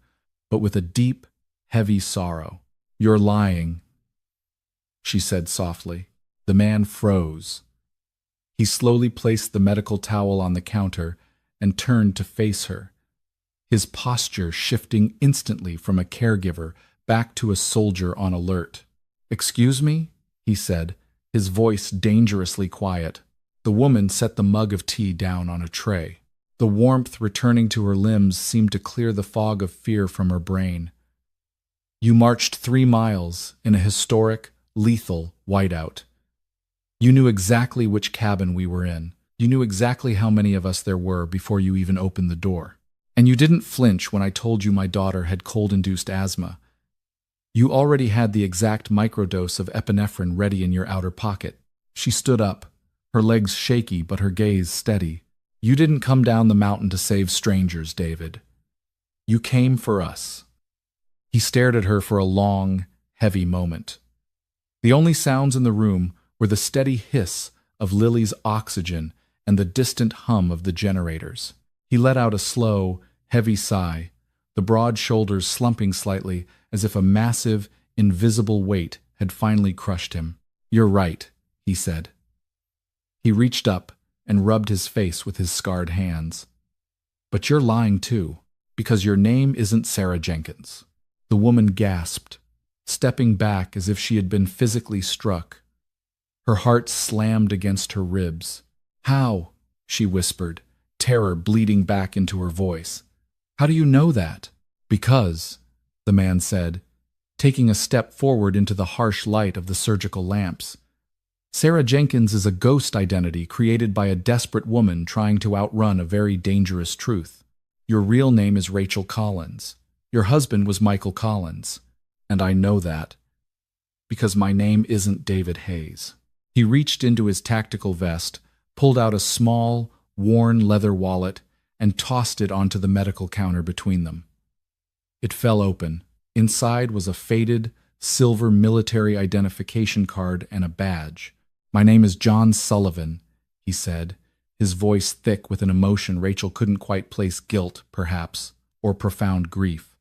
but with a deep, heavy sorrow. "You're lying," she said softly. The man froze. He slowly placed the medical towel on the counter and turned to face her, his posture shifting instantly from a caregiver back to a soldier on alert. "Excuse me?" he said, his voice dangerously quiet. The woman set the mug of tea down on a tray. The warmth returning to her limbs seemed to clear the fog of fear from her brain. "You marched 3 miles in a historic, lethal whiteout. You knew exactly which cabin we were in. You knew exactly how many of us there were before you even opened the door. And you didn't flinch when I told you my daughter had cold-induced asthma. You already had the exact microdose of epinephrine ready in your outer pocket." She stood up, her legs shaky but her gaze steady. "You didn't come down the mountain to save strangers, David. You came for us." He stared at her for a long, heavy moment. The only sounds in the room were the steady hiss of Lily's oxygen and the distant hum of the generators. He let out a slow, heavy sigh, the broad shoulders slumping slightly as if a massive, invisible weight had finally crushed him. "You're right," he said. He reached up and rubbed his face with his scarred hands. "But you're lying too, because your name isn't Sarah Jenkins." The woman gasped, stepping back as if she had been physically struck. Her heart slammed against her ribs. "How?" she whispered, terror bleeding back into her voice. "How do you know that?" "Because," the man said, taking a step forward into the harsh light of the surgical lamps, "Sarah Jenkins is a ghost identity created by a desperate woman trying to outrun a very dangerous truth. Your real name is Rachel Collins. Your husband was Michael Collins. And I know that, because my name isn't David Hayes." He reached into his tactical vest, pulled out a small, worn leather wallet, and tossed it onto the medical counter between them. It fell open. Inside was a faded, silver military identification card and a badge. "My name is John Sullivan," he said, his voice thick with an emotion Rachel couldn't quite place: guilt, perhaps, or profound grief.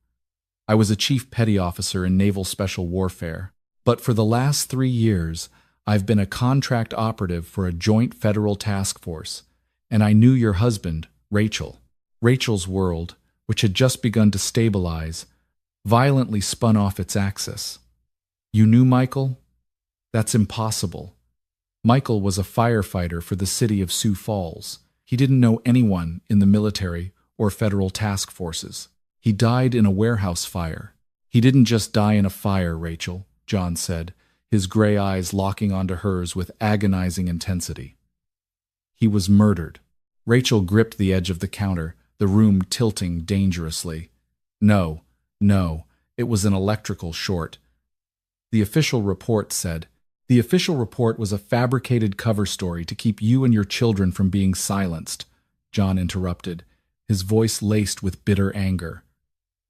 "I was a chief petty officer in naval special warfare, but for the last 3 years, I've been a contract operative for a joint federal task force, and I knew your husband, Rachel." Rachel's world, which had just begun to stabilize, violently spun off its axis. "You knew Michael? That's impossible. Michael was a firefighter for the city of Sioux Falls. He didn't know anyone in the military or federal task forces. He died in a warehouse fire." "He didn't just die in a fire, Rachel," John said, his gray eyes locking onto hers with agonizing intensity. "He was murdered." Rachel gripped the edge of the counter, the room tilting dangerously. No, no, it was an electrical short. The official report said. The official report was a fabricated cover story to keep you and your children from being silenced, John interrupted, his voice laced with bitter anger.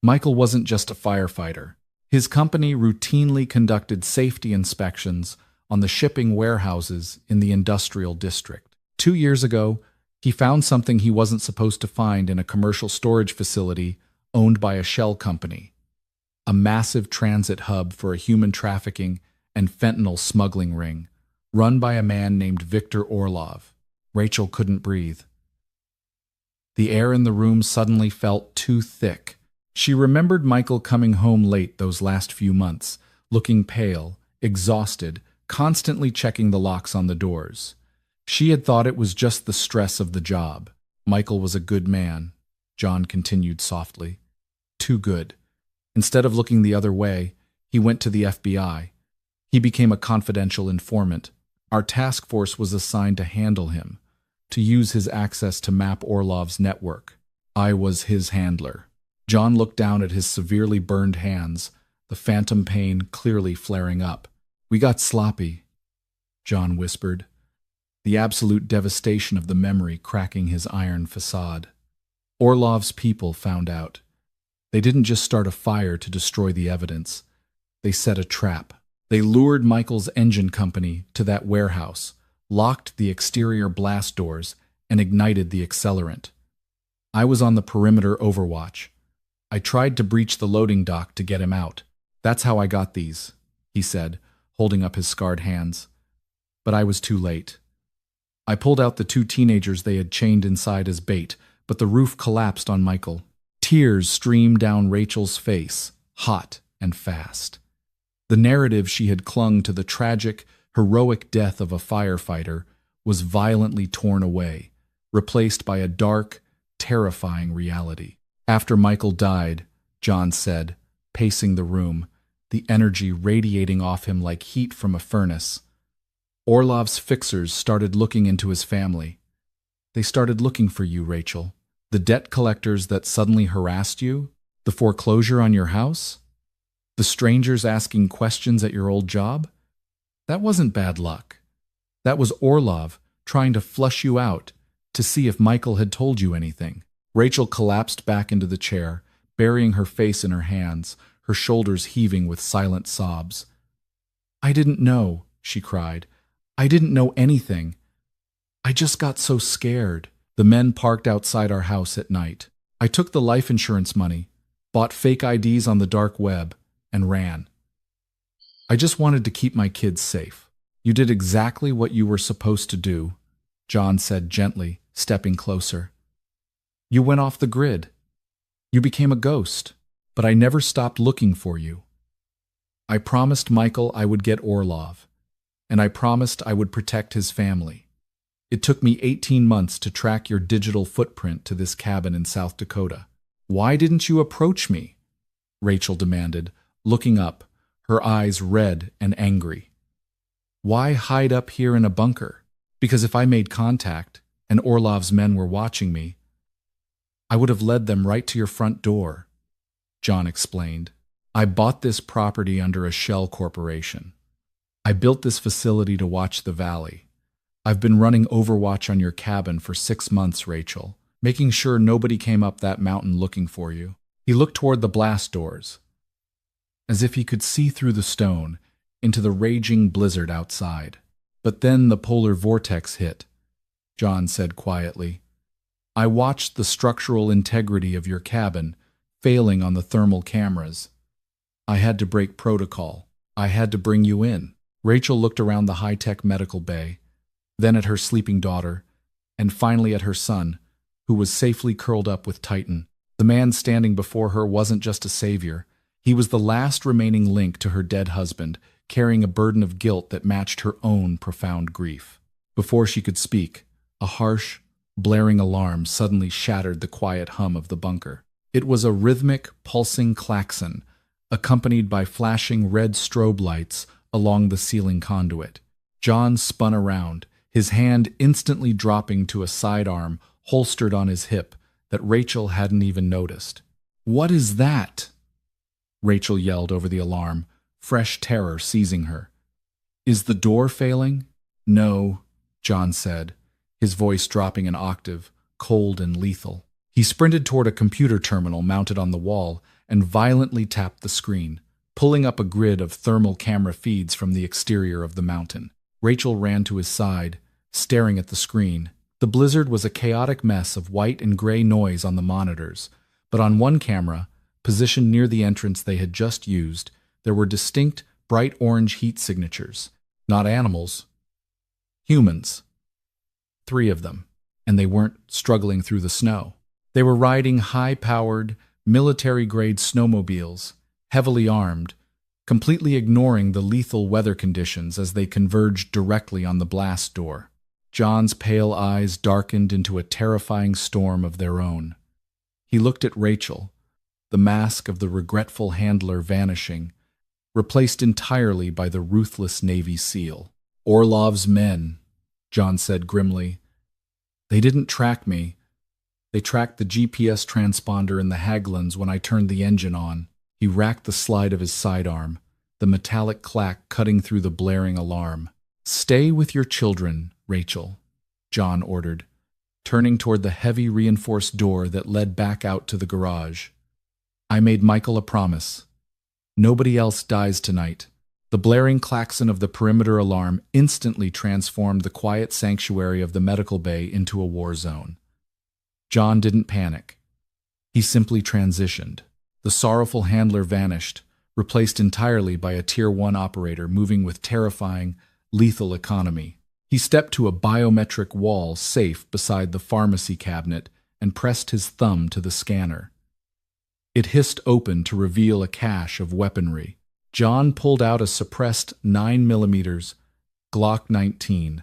Michael wasn't just a firefighter. His company routinely conducted safety inspections on the shipping warehouses in the industrial district. 2 years ago, he found something he wasn't supposed to find in a commercial storage facility owned by a shell company, a massive transit hub for a human trafficking and fentanyl smuggling ring, run by a man named Victor Orlov. Rachel couldn't breathe. The air in the room suddenly felt too thick. She remembered Michael coming home late those last few months, looking pale, exhausted, constantly checking the locks on the doors. She had thought it was just the stress of the job. Michael was a good man, John continued softly. Too good. Instead of looking the other way, he went to the FBI. He became a confidential informant. Our task force was assigned to handle him, to use his access to map Orlov's network. I was his handler. John looked down at his severely burned hands, the phantom pain clearly flaring up. We got sloppy, John whispered, the absolute devastation of the memory cracking his iron facade. Orlov's people found out. They didn't just start a fire to destroy the evidence. They set a trap. They lured Michael's engine company to that warehouse, locked the exterior blast doors, and ignited the accelerant. I was on the perimeter overwatch. I tried to breach the loading dock to get him out. That's how I got these, he said, holding up his scarred hands. But I was too late. I pulled out the 2 teenagers they had chained inside as bait, but the roof collapsed on Michael. Tears streamed down Rachel's face, hot and fast. The narrative she had clung to the tragic, heroic death of a firefighter was violently torn away, replaced by a dark, terrifying reality. After Michael died, John said, pacing the room, the energy radiating off him like heat from a furnace, Orlov's fixers started looking into his family. They started looking for you, Rachel. The debt collectors that suddenly harassed you, the foreclosure on your house, the strangers asking questions at your old job. That wasn't bad luck. That was Orlov trying to flush you out to see if Michael had told you anything. Rachel collapsed back into the chair, burying her face in her hands, her shoulders heaving with silent sobs. I didn't know, she cried. I didn't know anything. I just got so scared. The men parked outside our house at night. I took the life insurance money, bought fake IDs on the dark web, and ran. I just wanted to keep my kids safe. You did exactly what you were supposed to do, John said gently, stepping closer. You went off the grid. You became a ghost, but I never stopped looking for you. I promised Michael I would get Orlov, and I promised I would protect his family. It took me 18 months to track your digital footprint to this cabin in South Dakota. Why didn't you approach me? Rachel demanded, looking up, her eyes red and angry. Why hide up here in a bunker? Because if I made contact, and Orlov's men were watching me, I would have led them right to your front door, John explained. I bought this property under a shell corporation. I built this facility to watch the valley. I've been running overwatch on your cabin for 6 months, Rachel, making sure nobody came up that mountain looking for you. He looked toward the blast doors, as if he could see through the stone into the raging blizzard outside. But then the polar vortex hit, John said quietly. I watched the structural integrity of your cabin failing on the thermal cameras. I had to break protocol. I had to bring you in. Rachel looked around the high-tech medical bay, then at her sleeping daughter, and finally at her son, who was safely curled up with Titan. The man standing before her wasn't just a savior. He was the last remaining link to her dead husband, carrying a burden of guilt that matched her own profound grief. Before she could speak, a harsh, blaring alarm suddenly shattered the quiet hum of the bunker. It was a rhythmic, pulsing klaxon, accompanied by flashing red strobe lights along the ceiling conduit. John spun around, his hand instantly dropping to a sidearm holstered on his hip that Rachel hadn't even noticed. "What is that?" Rachel yelled over the alarm, fresh terror seizing her. "Is the door failing?" "No," John said, his voice dropping an octave, cold and lethal. He sprinted toward a computer terminal mounted on the wall and violently tapped the screen, pulling up a grid of thermal camera feeds from the exterior of the mountain. Rachel ran to his side, staring at the screen. The blizzard was a chaotic mess of white and gray noise on the monitors, but on one camera, positioned near the entrance they had just used, there were distinct, bright orange heat signatures. Not animals. Humans. 3 of them, and they weren't struggling through the snow. They were riding high-powered, military-grade snowmobiles, heavily armed, completely ignoring the lethal weather conditions as they converged directly on the blast door. John's pale eyes darkened into a terrifying storm of their own. He looked at Rachel, the mask of the regretful handler vanishing, replaced entirely by the ruthless Navy SEAL. "Orlov's men," John said grimly. "They didn't track me. They tracked the GPS transponder in the Haglunds when I turned the engine on." He racked the slide of his sidearm, the metallic clack cutting through the blaring alarm. "Stay with your children, Rachel," John ordered, turning toward the heavy reinforced door that led back out to the garage. "I made Michael a promise. Nobody else dies tonight." The blaring klaxon of the perimeter alarm instantly transformed the quiet sanctuary of the medical bay into a war zone. John didn't panic. He simply transitioned. The sorrowful handler vanished, replaced entirely by a Tier 1 operator moving with terrifying, lethal economy. He stepped to a biometric wall safe beside the pharmacy cabinet and pressed his thumb to the scanner. It hissed open to reveal a cache of weaponry. John pulled out a suppressed 9mm Glock 19,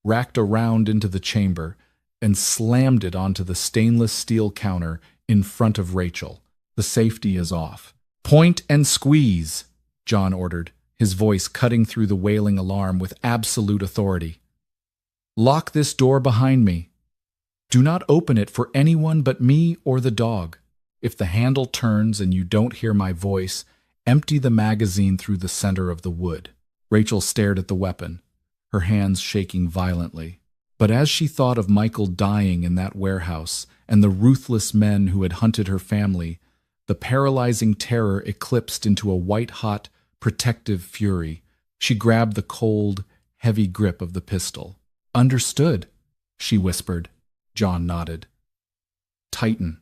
racked a round into the chamber, and slammed it onto the stainless steel counter in front of Rachel. "The safety is off." "Point and squeeze," John ordered, his voice cutting through the wailing alarm with absolute authority. "Lock this door behind me. Do not open it for anyone but me or the dog. If the handle turns and you don't hear my voice, empty the magazine through the center of the wood." Rachel stared at the weapon, her hands shaking violently. But as she thought of Michael dying in that warehouse and the ruthless men who had hunted her family, the paralyzing terror eclipsed into a white-hot, protective fury. She grabbed the cold, heavy grip of the pistol. "Understood," she whispered. John nodded. "Tighten.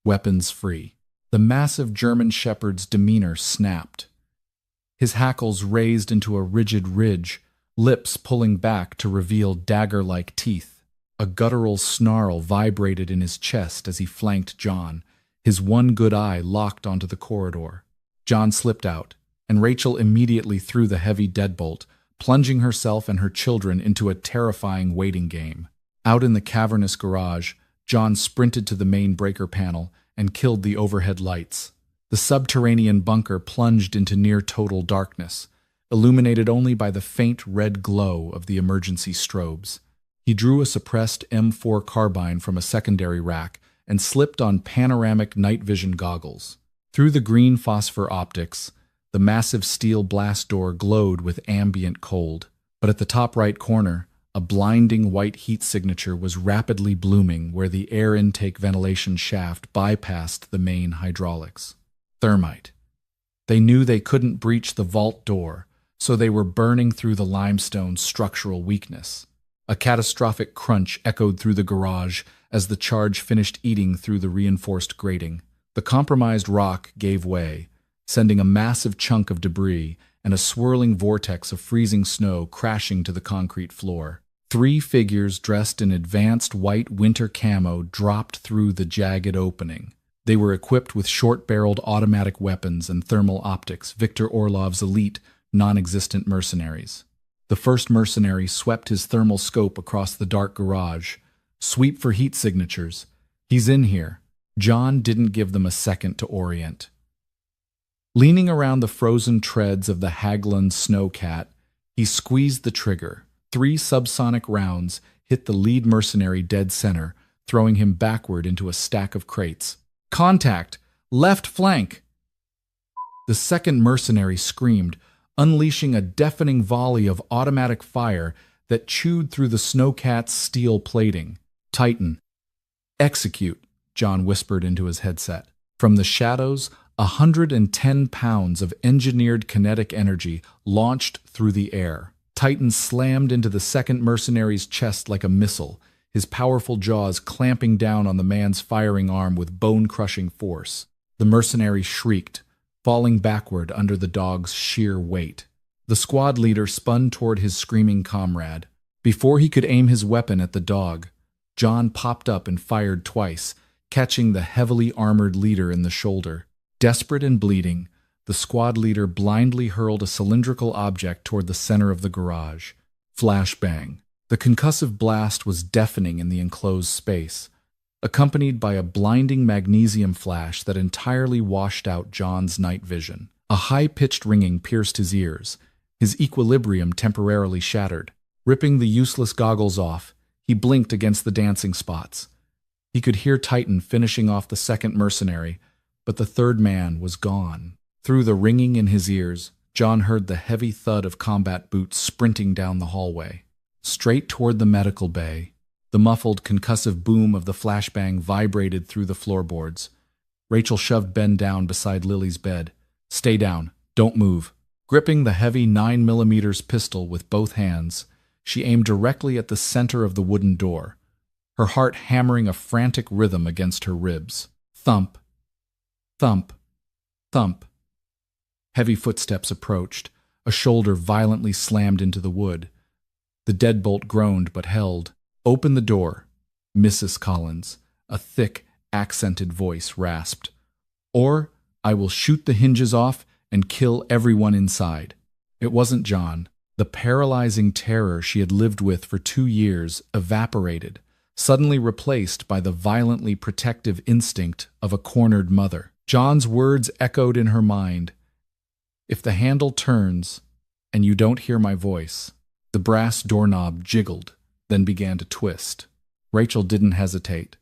Weapons free." The massive German shepherd's demeanor snapped. His hackles raised into a rigid ridge, lips pulling back to reveal dagger-like teeth. A guttural snarl vibrated in his chest as he flanked John, his one good eye locked onto the corridor. John slipped out, and Rachel immediately threw the heavy deadbolt, plunging herself and her children into a terrifying waiting game. Out in the cavernous garage, John sprinted to the main breaker panel and killed the overhead lights. The subterranean bunker plunged into near-total darkness, illuminated only by the faint red glow of the emergency strobes. He drew a suppressed M4 carbine from a secondary rack and slipped on panoramic night vision goggles. Through the green phosphor optics, the massive steel blast door glowed with ambient cold. But at the top right corner, a blinding white heat signature was rapidly blooming where the air intake ventilation shaft bypassed the main hydraulics. Thermite. They knew they couldn't breach the vault door, so they were burning through the limestone's structural weakness. A catastrophic crunch echoed through the garage as the charge finished eating through the reinforced grating. The compromised rock gave way, sending a massive chunk of debris and a swirling vortex of freezing snow crashing to the concrete floor. 3 figures dressed in advanced white winter camo dropped through the jagged opening. They were equipped with short-barreled automatic weapons and thermal optics, Viktor Orlov's elite, non-existent mercenaries. The first mercenary swept his thermal scope across the dark garage. "Sweep for heat signatures. He's in here." John didn't give them a second to orient. Leaning around the frozen treads of the Haglund snowcat, he squeezed the trigger, 3 subsonic rounds hit the lead mercenary dead center, throwing him backward into a stack of crates. "Contact! Left flank!" The second mercenary screamed, unleashing a deafening volley of automatic fire that chewed through the snowcat's steel plating. "Titan, execute," John whispered into his headset. From the shadows, 110 pounds of engineered kinetic energy launched through the air. Titan slammed into the second mercenary's chest like a missile, his powerful jaws clamping down on the man's firing arm with bone-crushing force. The mercenary shrieked, falling backward under the dog's sheer weight. The squad leader spun toward his screaming comrade. Before he could aim his weapon at the dog, John popped up and fired twice, catching the heavily armored leader in the shoulder. Desperate and bleeding, the squad leader blindly hurled a cylindrical object toward the center of the garage. Flashbang. The concussive blast was deafening in the enclosed space, accompanied by a blinding magnesium flash that entirely washed out John's night vision. A high-pitched ringing pierced his ears, his equilibrium temporarily shattered. Ripping the useless goggles off, he blinked against the dancing spots. He could hear Titan finishing off the second mercenary, but the third man was gone. Through the ringing in his ears, John heard the heavy thud of combat boots sprinting down the hallway. Straight toward the medical bay, the muffled concussive boom of the flashbang vibrated through the floorboards. Rachel shoved Ben down beside Lily's bed. "Stay down. Don't move." Gripping the heavy 9mm pistol with both hands, she aimed directly at the center of the wooden door, her heart hammering a frantic rhythm against her ribs. Thump, thump, thump. Heavy footsteps approached. A shoulder violently slammed into the wood. The deadbolt groaned but held. "Open the door, Mrs. Collins," a thick, accented voice rasped. "Or I will shoot the hinges off and kill everyone inside." It wasn't John. The paralyzing terror she had lived with for 2 years evaporated, suddenly replaced by the violently protective instinct of a cornered mother. John's words echoed in her mind. "If the handle turns and you don't hear my voice." The brass doorknob jiggled, then began to twist. Rachel didn't hesitate.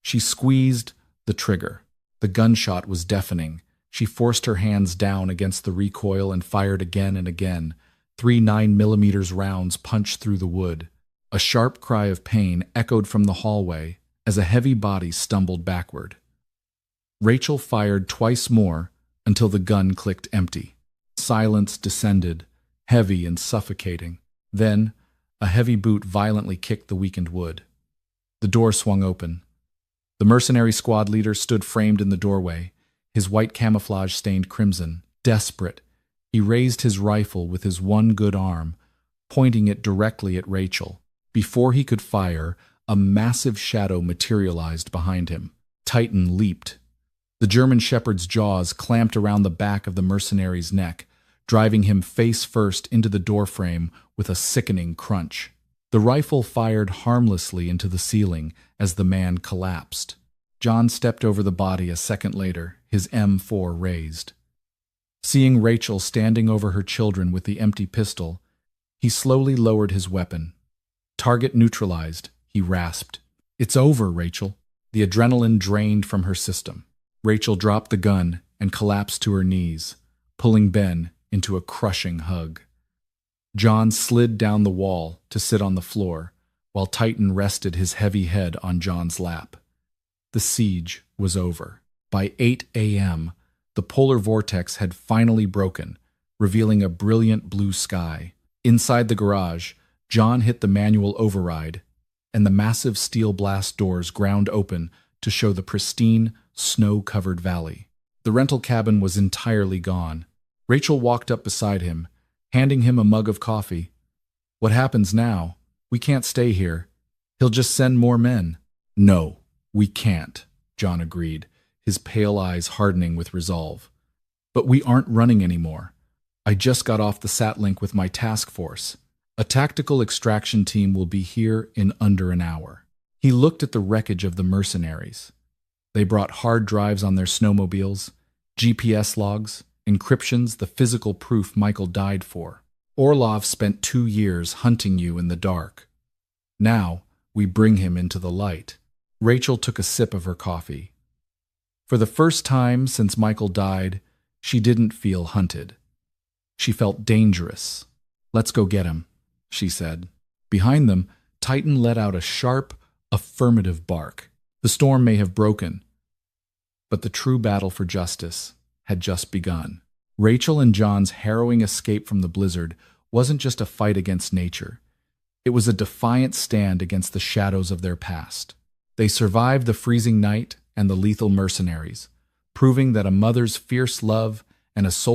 She squeezed the trigger. The gunshot was deafening. She forced her hands down against the recoil and fired again and again. 3 9mm rounds punched through the wood. A sharp cry of pain echoed from the hallway as a heavy body stumbled backward. Rachel fired twice more until the gun clicked empty. Silence descended, heavy and suffocating. Then, a heavy boot violently kicked the weakened wood. The door swung open. The mercenary squad leader stood framed in the doorway, his white camouflage stained crimson. Desperate, he raised his rifle with his one good arm, pointing it directly at Rachel. Before he could fire, a massive shadow materialized behind him. Titan leaped. The German shepherd's jaws clamped around the back of the mercenary's neck, driving him face first into the doorframe with a sickening crunch. The rifle fired harmlessly into the ceiling as the man collapsed. John stepped over the body a second later, his M4 raised. Seeing Rachel standing over her children with the empty pistol, he slowly lowered his weapon. "Target neutralized," he rasped. "It's over, Rachel." The adrenaline drained from her system. Rachel dropped the gun and collapsed to her knees, pulling Ben into a crushing hug. John slid down the wall to sit on the floor, while Titan rested his heavy head on John's lap. The siege was over. By 8 a.m., the polar vortex had finally broken, revealing a brilliant blue sky. Inside the garage, John hit the manual override, and the massive steel blast doors ground open to show the pristine, snow-covered valley. The rental cabin was entirely gone. Rachel walked up beside him, handing him a mug of coffee. "What happens now? We can't stay here. He'll just send more men." "No, we can't," John agreed, his pale eyes hardening with resolve. "But we aren't running anymore. I just got off the SatLink with my task force. A tactical extraction team will be here in under an hour." He looked at the wreckage of the mercenaries. They brought hard drives on their snowmobiles, GPS logs, encryptions, the physical proof Michael died for. Orlov spent 2 years hunting you in the dark. Now, we bring him into the light. Rachel took a sip of her coffee. For the first time since Michael died, she didn't feel hunted. She felt dangerous. "Let's go get him," she said. Behind them, Titan let out a sharp, affirmative bark. The storm may have broken, but the true battle for justice had just begun. Rachel and John's harrowing escape from the blizzard wasn't just a fight against nature. It was a defiant stand against the shadows of their past. They survived the freezing night and the lethal mercenaries, proving that a mother's fierce love and a soldier's